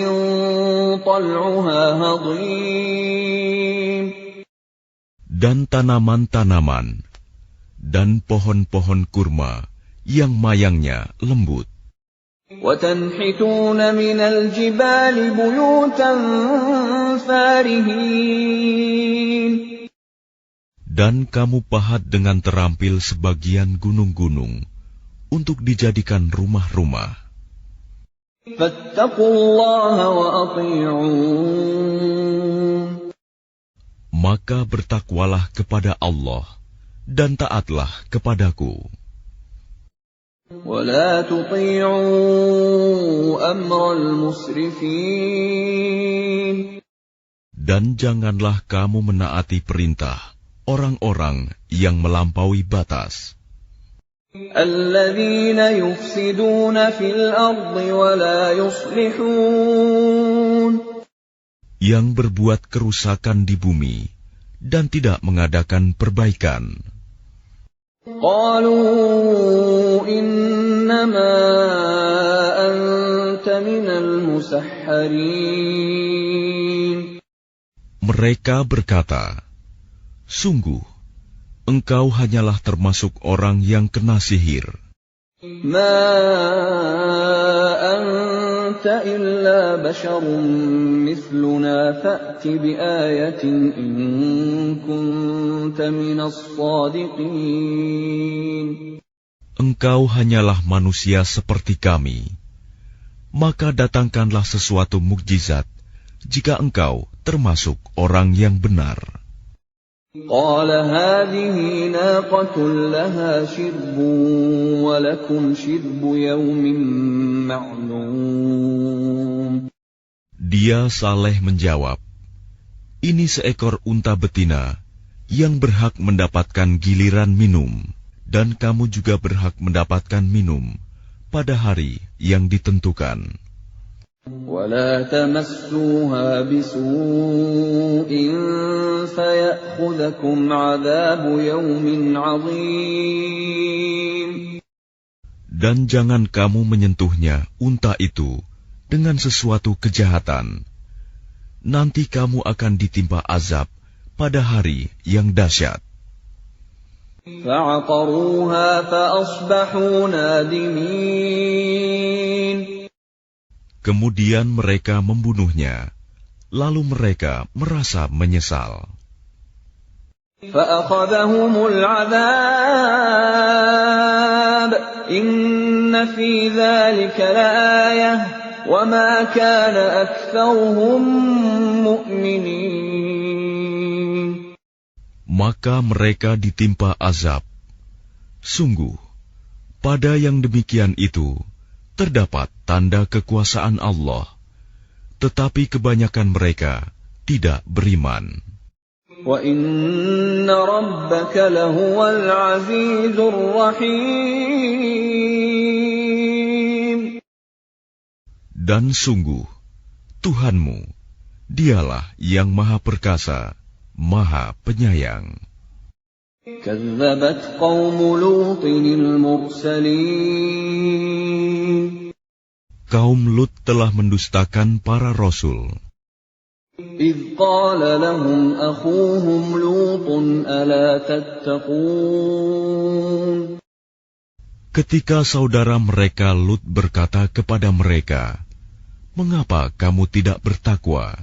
طَلْعُهَا هَضِيمٌ dan tanaman-tanaman, dan pohon-pohon kurma yang mayangnya lembut. وَتَنْحِتُونَ مِنَ الْجِبَالِ بُيُوتًا فَارِهِينَ Dan kamu pahat dengan terampil sebagian gunung-gunung untuk dijadikan rumah-rumah. فَاتَّقُوا اللَّهَ وَأَطِيعُونِ Maka bertakwalah kepada Allah dan taatlah kepadaku. وَلَا تُطِيعُوا أَمْرَ الْمُسْرِفِينَ Dan janganlah kamu menaati perintah orang-orang yang melampaui batas, الَّذِينَ يُفْسِدُونَ فِي الْأَرْضِ وَلَا يُصْلِحُونَ yang berbuat kerusakan di bumi dan tidak mengadakan perbaikan. قَالُوا إِنَّمَا أَنْتَ مِنَ الْمُسَحَّرِينَ Mereka berkata, "Sungguh, engkau hanyalah termasuk orang yang kena sihir. مَا أَنْتَ إِلَّا بَشَرٌ مِثْلُنَا فَأْتِ بِآيَةٍ إِن كُنْتَ مِنَ الصَّادِقِينَ Engkau hanyalah manusia seperti kami. Maka datangkanlah sesuatu mukjizat jika engkau termasuk orang yang benar." قَالَ هَٰذِهِ نَاقَةٌ لَهَا شِرْبٌ وَلَكُمْ شِرْبُ يَوْمٍ مَّعْلُومٍ Dia Saleh menjawab, "Ini seekor unta betina yang berhak mendapatkan giliran minum, dan kamu juga berhak mendapatkan minum pada hari yang ditentukan." ولا تمسوها بسوء فيأخذكم عذاب يوم عظيم. Dan jangan kamu menyentuhnya, unta itu, dengan sesuatu kejahatan. Nanti kamu akan ditimpa azab pada hari yang dahsyat. فعقروها فأصبحوا نادمين. Kemudian mereka membunuhnya, lalu mereka merasa menyesal. فأخذهم العذاب إن في ذلك لآية وما كان أكثرهم مؤمنين. Maka mereka ditimpa azab. Sungguh, pada yang demikian itu terdapat tanda kekuasaan Allah, tetapi kebanyakan mereka tidak beriman. وَإِنَّ رَبَّكَ لَهُوَ الْعَزِيزُ الرَّحِيمُ. Dan sungguh, Tuhanmu, dialah yang Maha Perkasa, Maha Penyayang. كَذَّبَتْ قَوْمُ لُوطٍ الْمُرْسَلِينَ. Kaum Lut telah mendustakan para rasul. إِذْ قَالَ لَهُمْ أَخُوهُمْ لُوطٌ أَلَا تَتَّقُونَ. Ketika saudara mereka Lut berkata kepada mereka, "Mengapa kamu tidak bertakwa?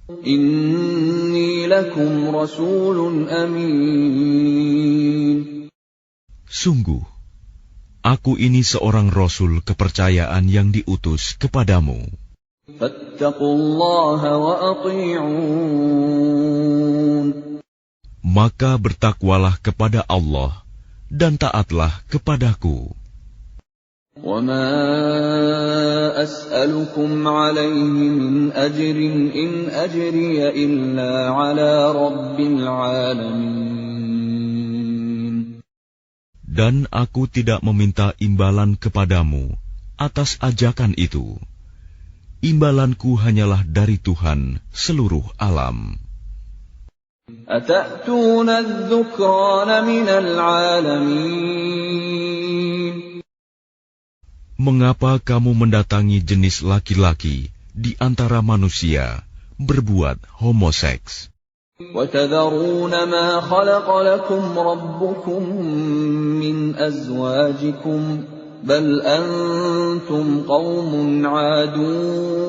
إِنِّي لَكُمْ رَسُولٌ أَمِينٌ. Sungguh, aku ini seorang rasul kepercayaan yang diutus kepadamu. فَاتَّقُوا اللَّهَ وَأَطِيعُونِ. Maka bertakwalah kepada Allah dan taatlah kepadaku. وَمَا أَسْأَلُكُمْ عَلَيْهِ مِنْ أَجْرٍ إِنْ أَجْرِيَ إِلَّا عَلَى رَبِّ الْعَالَمِينَ. Dan aku tidak meminta imbalan kepadamu atas ajakan itu. Imbalanku hanyalah dari Tuhan seluruh alam. أَتَأْتُونَ الذُّكْرَانَ مِنَ الْعَالَمِينَ. Mengapa kamu mendatangi jenis laki-laki di antara manusia berbuat homoseks? وَتَذَرُونَ مَا خَلَقَ لَكُمْ رَبُّكُمْ مِنْ أَزْوَاجِكُمْ بَلْ أَنْتُمْ قَوْمٌ عَادُونَ.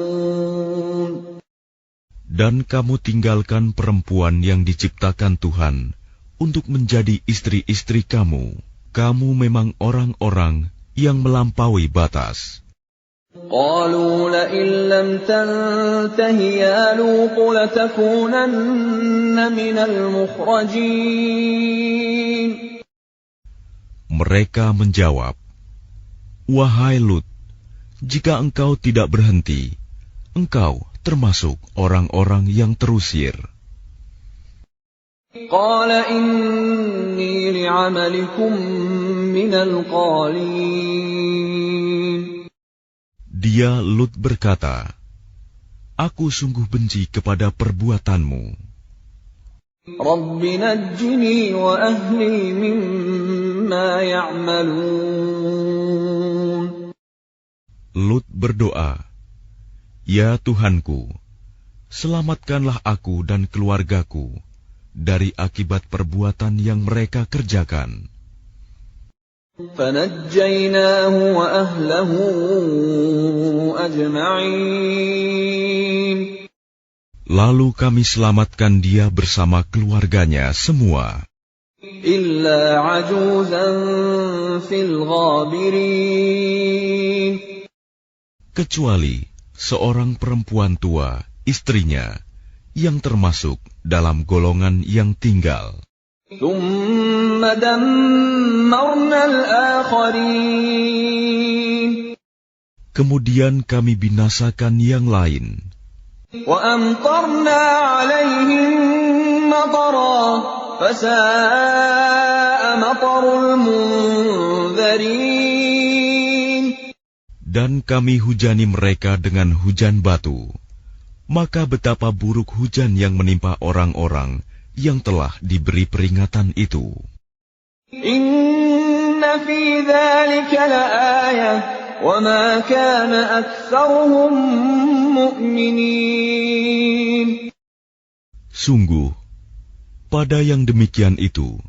Dan kamu tinggalkan perempuan yang diciptakan Tuhan untuk menjadi istri-istri kamu. Kamu memang orang-orang yang melampaui batas. قالوا لئن لم تنته يا لوط لتكونن من المخرجين. Mereka menjawab, "Wahai Lut, jika engkau tidak berhenti, engkau termasuk orang-orang yang terusir." قال إني لعملكم من القالين. Dia Lut berkata, "Aku sungguh benci kepada perbuatanmu. رب نجني وأهلي مما يعملون. Lut berdoa, "Ya Tuhanku, selamatkanlah aku dan keluargaku dari akibat perbuatan yang mereka kerjakan." فنجيناه وأهله أجمعين. Lalu kami selamatkan dia bersama keluarganya semua. إلا عجوزا في الغابرين. Kecuali seorang perempuan tua, istrinya, yang termasuk dalam golongan yang tinggal. ثم دمرنا الآخرين. Kemudian kami binasakan yang lain. وأمطرنا عليهم مطرا فساء مطر المنذرين. Dan kami hujani mereka dengan hujan batu. Maka betapa buruk hujan yang menimpa orang-orang yang telah diberi peringatan itu. Inna fi dzalika laayah wa ma kana aktsaruhum mu'minin. Sungguh, pada yang demikian itu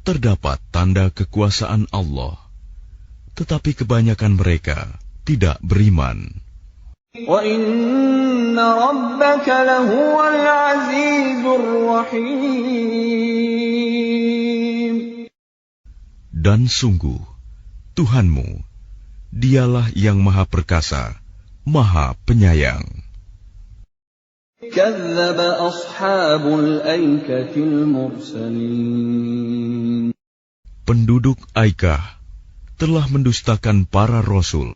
terdapat tanda kekuasaan Allah, tetapi kebanyakan mereka tidak beriman. Wa inna rabbaka lahuwal azizur rahim. Dan sungguh, Tuhanmu, dialah yang maha perkasa, maha penyayang. Kadzdzaba ashabul aikatil mursalin. Penduduk Aikah telah mendustakan para rasul.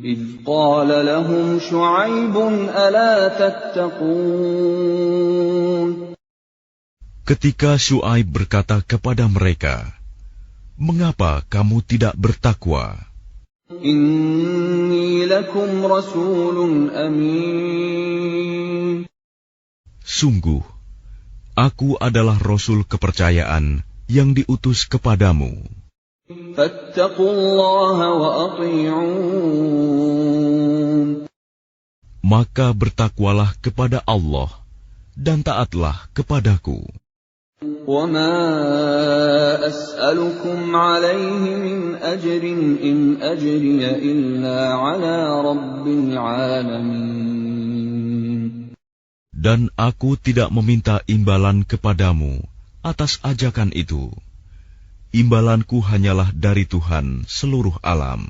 إذ قال لهم شعيب ألا تتقون. Ketika Syuaib berkata kepada mereka, "Mengapa kamu tidak bertakwa? Inni lakum rasulun amin. Sungguh, aku adalah rasul kepercayaan yang diutus kepadamu. Fattaqullaha wa ati'un. Maka bertakwalah kepada Allah dan taatlah kepadaku. Wa ma as'alukum 'alaihi min ajrin in ajriya illa 'ala rabbil 'alamin. Dan aku tidak meminta imbalan kepadamu atas ajakan itu. Imbalanku hanyalah dari Tuhan seluruh alam.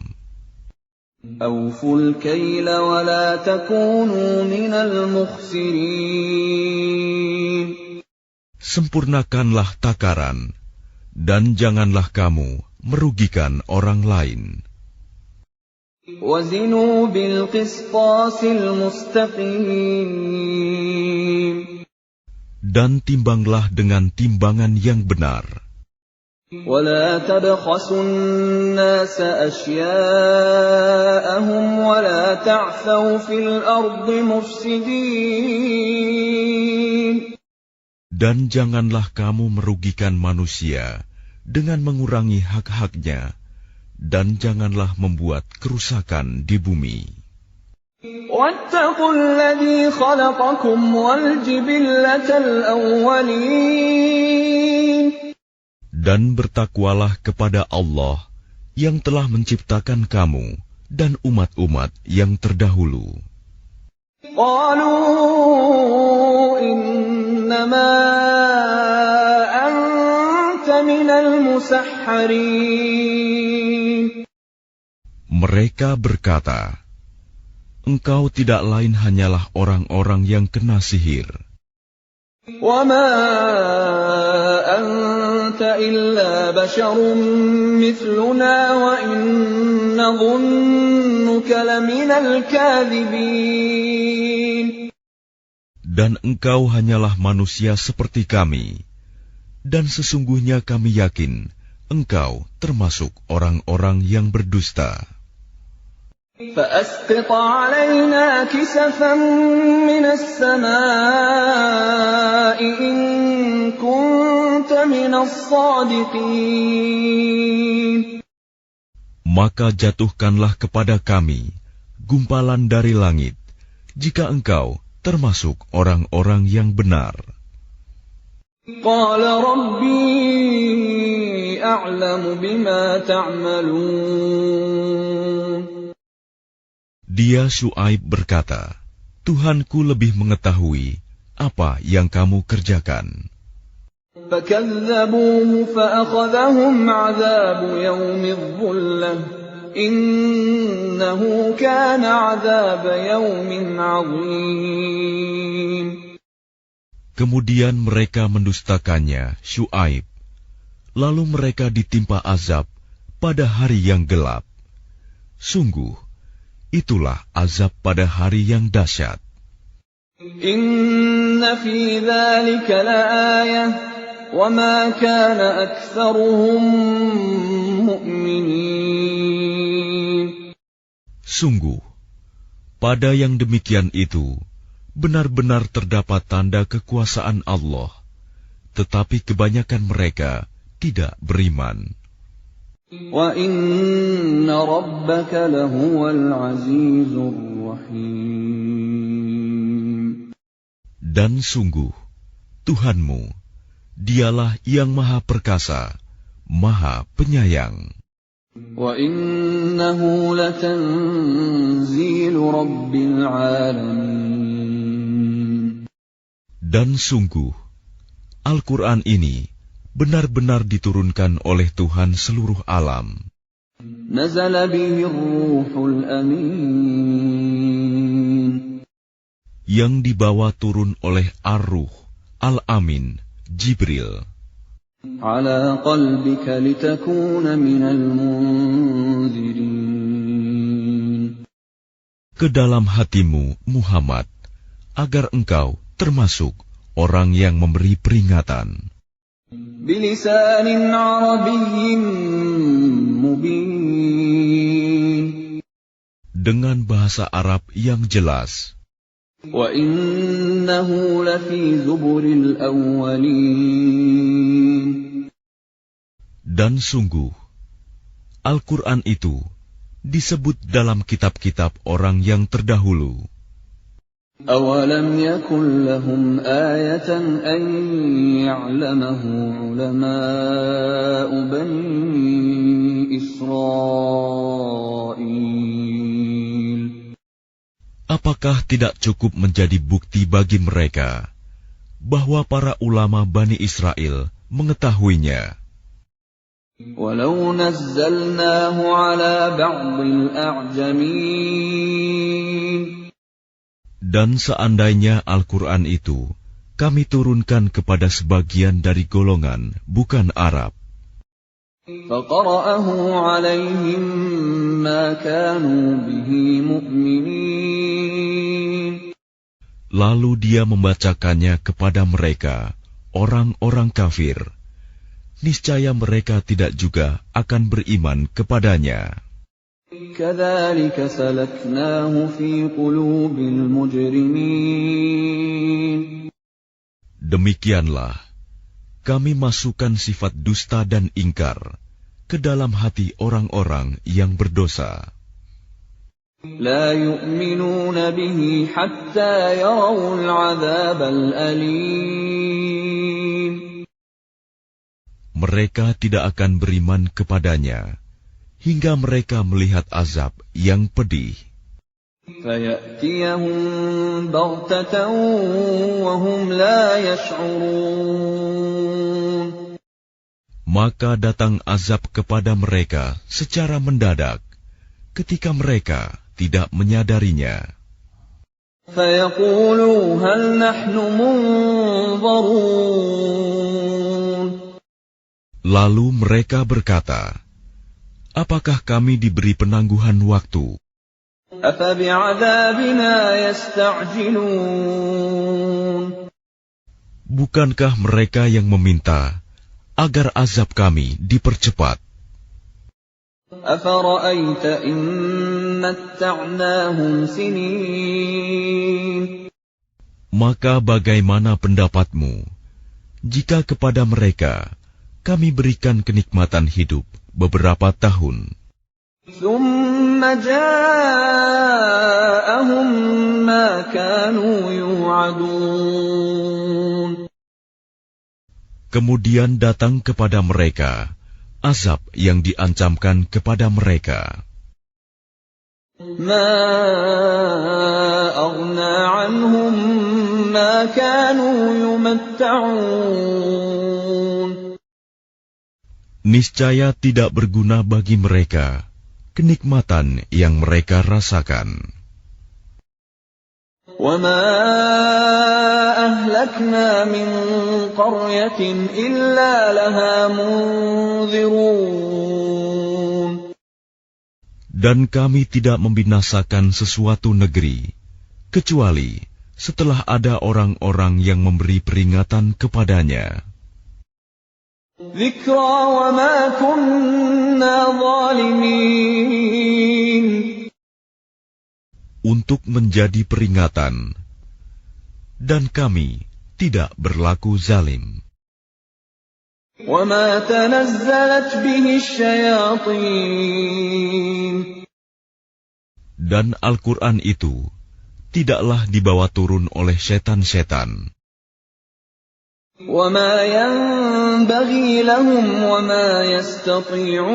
Awful kaila wa la takunu minal mukhsirin. Sempurnakanlah takaran, dan janganlah kamu merugikan orang lain. Wazinu bil qistasil mustaqim. Dan timbanglah dengan timbangan yang benar. ولا تبخسوا الناس أشياءهم ولا تعثوا في الأرض مفسدين. Dan janganlah kamu merugikan manusia dengan mengurangi hak-haknya, dan janganlah membuat kerusakan di bumi. واتقوا الذي خلقكم والجبلة الأولين. Dan bertakwalah kepada Allah yang telah menciptakan kamu dan umat-umat yang terdahulu. قالوا إنما أنت من المسحرين. Mereka berkata, "Engkau tidak lain hanyalah orang-orang yang kena sihir. وَمَا أَنْتَ إِلَّا بَشَرٌ مِثْلُنَا وَإِنْ نَظُنُّكَ لَمِنَ الْكَاذِبِينَ." Dan engkau hanyalah manusia seperti kami, dan sesungguhnya kami yakin engkau termasuk orang-orang yang berdusta. فَأَسْقِطْ عَلَيْنَا كِسَفًا مِنَ السَّمَاءِ إِن كُنتَ مِنَ الصَّادِقِينَ. Maka jatuhkanlah kepada kami gumpalan dari langit, jika engkau termasuk orang-orang yang benar. قَالَ رَبِّي أَعْلَمُ بِمَا تَعْمَلُونَ. Dia Syuaib berkata, Tuhanku lebih mengetahui apa yang kamu kerjakan. فَكَذَّبُوهُ فَأَخَذَهُمْ عَذَابُ يَوْمِ الظُّلَّةِ إِنَّهُ كَانَ عَذَابَ يَوْمٍ عَظِيمٍ. Kemudian mereka mendustakannya, Syuaib. Lalu mereka ditimpa azab pada hari yang gelap. Sungguh, itulah azab pada hari yang dahsyat. Inna fi dzalika laayah wa ma kana aktsaruhum mu'minin. Sungguh, pada yang demikian itu, benar-benar terdapat tanda kekuasaan Allah, tetapi kebanyakan mereka tidak beriman. Wa inna rabbaka lahuwal azizur rahim. Dan sungguh, Tuhanmu, Dialah yang Maha Perkasa, Maha Penyayang. Wa innahu latanzilu rabbil alamin. Dan sungguh, Al-Quran ini benar-benar diturunkan oleh Tuhan seluruh alam. Nazala bihi ruhul amin. Yang dibawa turun oleh Ar-Ruh Al-Amin, Jibril. Ala qalbika litakuna minal munzirin. Ke dalam hatimu, Muhammad, agar engkau termasuk orang yang memberi peringatan. Bilisanin arabiyyin mubin. Dengan bahasa Arab yang jelas. Wa innahu lafi zuburil awwalin. Dan sungguh, Al-Quran itu disebut dalam kitab-kitab orang yang terdahulu. Awalam yakun lahum ayatan an ya'lamahu ulama'u bani Israil. Apakah tidak cukup menjadi bukti bagi mereka bahwa para ulama Bani Israel mengetahuinya? Walau nazzalnahu ala ba'dil a'jamin. Dan seandainya Al-Quran itu kami turunkan kepada sebagian dari golongan bukan Arab, فَقَرَأَهُ عَلَيْهِمْ مَا كَانُوا بِهِ مُؤْمِنِينَ. lalu dia membacakannya kepada mereka, orang-orang kafir, niscaya mereka tidak juga akan beriman kepadanya. كَذَلِكَ سَلَكْنَاهُ فِي قُلُوبِ الْمُجْرِمِينَ. Demikianlah kami masukkan sifat dusta dan ingkar ke dalam hati orang-orang yang berdosa. لا يؤمنون به حتى يروا العذاب الأليم. Mereka tidak akan beriman kepadanya hingga mereka melihat azab yang pedih. فيأتيهم بغتة وهم لا يشعرون. Maka datang azab kepada mereka secara mendadak ketika mereka tidak menyadarinya. فيقولوا هل نحن منظرون. Lalu mereka berkata, apakah kami diberi penangguhan waktu? أفبعذابنا يستعجلون. Bukankah mereka yang meminta agar azab kami dipercepat? أفرأيت إن متعناهم سنين. Maka bagaimana pendapatmu jika kepada mereka kami berikan kenikmatan hidup beberapa tahun? ثم جاءهم ما كانوا يوعدون. Kemudian datang kepada mereka azab yang diancamkan kepada mereka. ما أغنى عنهم ما كانوا يمتعون. Niscaya tidak berguna bagi mereka kenikmatan yang mereka rasakan. وما أهلكنا من قرية إلا لها منذرون. Dan kami tidak membinasakan sesuatu negeri kecuali setelah ada orang-orang yang memberi peringatan kepadanya. ذكرى وما كنا ظالمين. untuk menjadi peringatan, dan kami tidak berlaku zalim. وَمَا تَنَزَّلَتْ بِهِ الشَّيَاطِينُ Dan Al-Quran itu tidaklah dibawa turun oleh setan-setan. وَمَا يَنبَغِي لَهُمْ وَمَا يَسْتَطِيعُونَ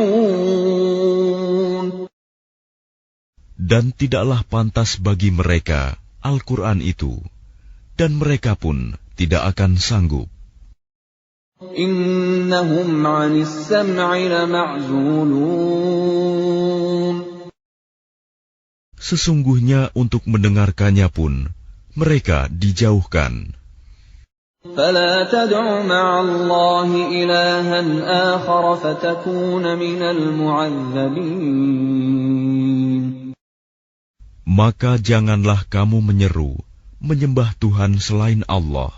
Dan tidaklah pantas bagi mereka Al-Quran itu, dan mereka pun tidak akan sanggup. إِنَّهُمْ عَنِ السَّمْعِ لَمَعْزُولُونَ Sesungguhnya untuk mendengarkannya pun mereka dijauhkan. فَلَا تَدْعُ مَعَ اللَّهِ إِلَٰهًا آخَرَ فَتَكُونَ مِنَ الْمُعَذَّبِينَ Maka janganlah kamu menyeru menyembah Tuhan selain Allah.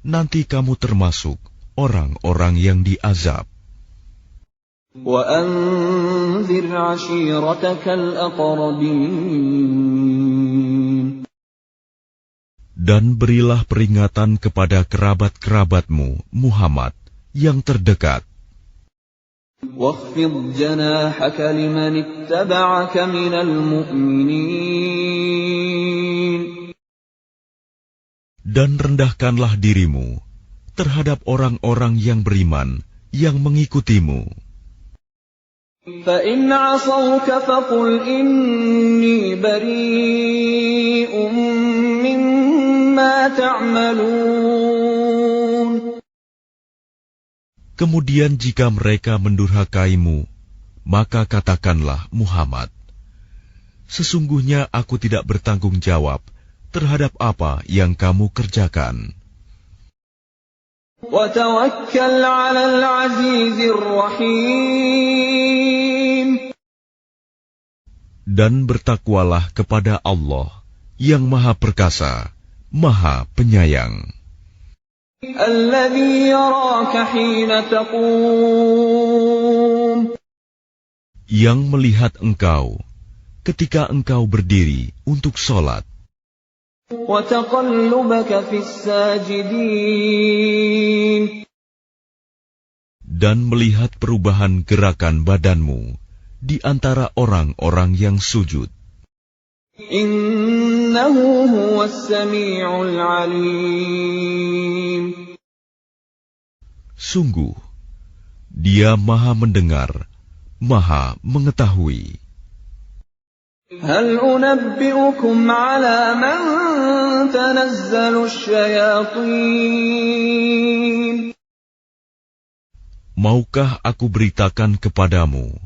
Nanti kamu termasuk orang-orang yang diazab. وَأَنذِرْ عَشِيرَتَكَ الْأَقْرَبِينَ Dan berilah peringatan kepada kerabat-kerabatmu, Muhammad, yang terdekat. وَاخْفِضْ جَنَاحَكَ لِمَنِ اتَّبَعَكَ مِنَ الْمُؤْمِنِينَ Dan rendahkanlah dirimu terhadap orang-orang yang beriman, yang mengikutimu. فَإِنْ عَصَوْكَ فَقُلْ إِنِّي بَرِيءٌ مِّمَّا تَعْمَلُونَ Kemudian jika mereka mendurhakaimu, maka katakanlah, Muhammad, sesungguhnya aku tidak bertanggung jawab terhadap apa yang kamu kerjakan. وَتَوَكَّلْ عَلَى الْعَزِيزِ الرَّحِيمِ Dan bertakwalah kepada Allah yang Maha Perkasa, Maha Penyayang, الَّذِي يَرَاكَ حِينَ تَقُومُ yang melihat engkau ketika engkau berdiri untuk sholat, وَتَقَلُّبَكَ فِي السَّاجِدِينَ dan melihat perubahan gerakan badanmu di antara orang-orang yang sujud. إِنَّهُ هُوَ السَّمِيعُ الْعَلِيمُ Sungguh, Dia Maha mendengar, Maha mengetahui. هَلْ أُنَبِّئُكُمْ عَلَى مَنْ تَنَزَّلُ الشَّيَاطِينُ Maukah aku beritakan kepadamu,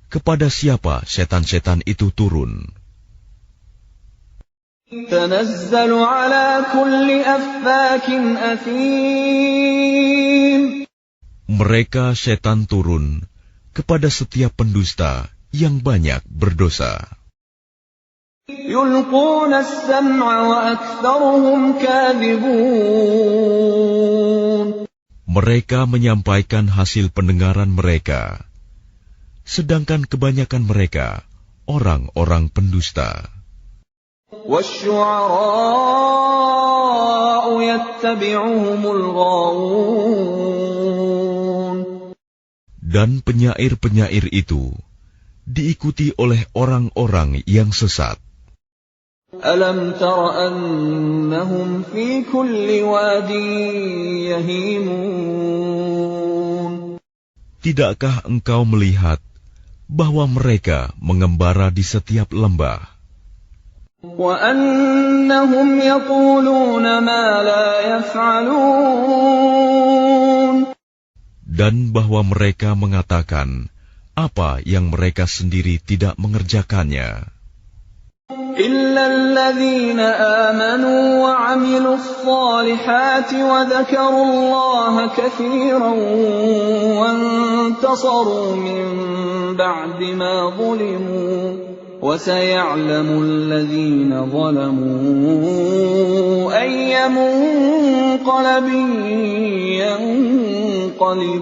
kepada siapa setan-setan itu turun? تَنَزَّلُ عَلَى كُلِّ أَفَّاكٍ أَثِيمٍ Mereka setan turun kepada setiap pendusta yang banyak berdosa. يُلْقُونَ السَّمْعَ وَأَكْثَرُهُمْ كَاذِبُونَ Mereka menyampaikan hasil pendengaran mereka, sedangkan kebanyakan mereka orang-orang pendusta. وَالشُّعَرَاءُ يَتَّبِعُهُمُ الْغَاوُونَ Dan penyair-penyair itu diikuti oleh orang-orang yang sesat. أَلَمْ تَرَ أَنَّهُمْ فِي كُلِّ وَادٍ يَهِيمُونَ Tidakkah engkau melihat bahwa mereka mengembara di setiap lembah, وَأَنَّهُمْ يَقُولُونَ مَا لَا يَفْعَلُونَ dan bahwa mereka mengatakan apa yang mereka sendiri tidak mengerjakannya? إِلَّا الَّذِينَ آمَنُوا وَعَمِلُوا الصَّالِحَاتِ وَذَكَرُوا اللَّهَ كَثِيرًا وَانتَصَرُوا مِن بَعْدِ مَا ظُلِمُوا وَسَيَعْلَمُ الَّذِينَ ظَلَمُوا أَيَّ مُنقَلَبٍ يَنقَلِبُونَ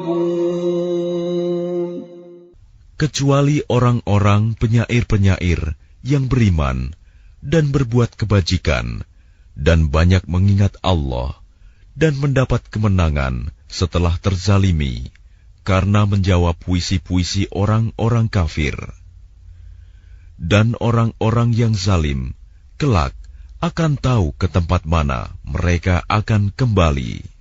Kecuali orang-orang penyair-penyair yang beriman dan berbuat kebajikan, dan banyak mengingat Allah, dan mendapat kemenangan setelah terzalimi, karena menjawab puisi-puisi orang-orang kafir. Dan orang-orang yang zalim, kelak akan tahu ke tempat mana mereka akan kembali.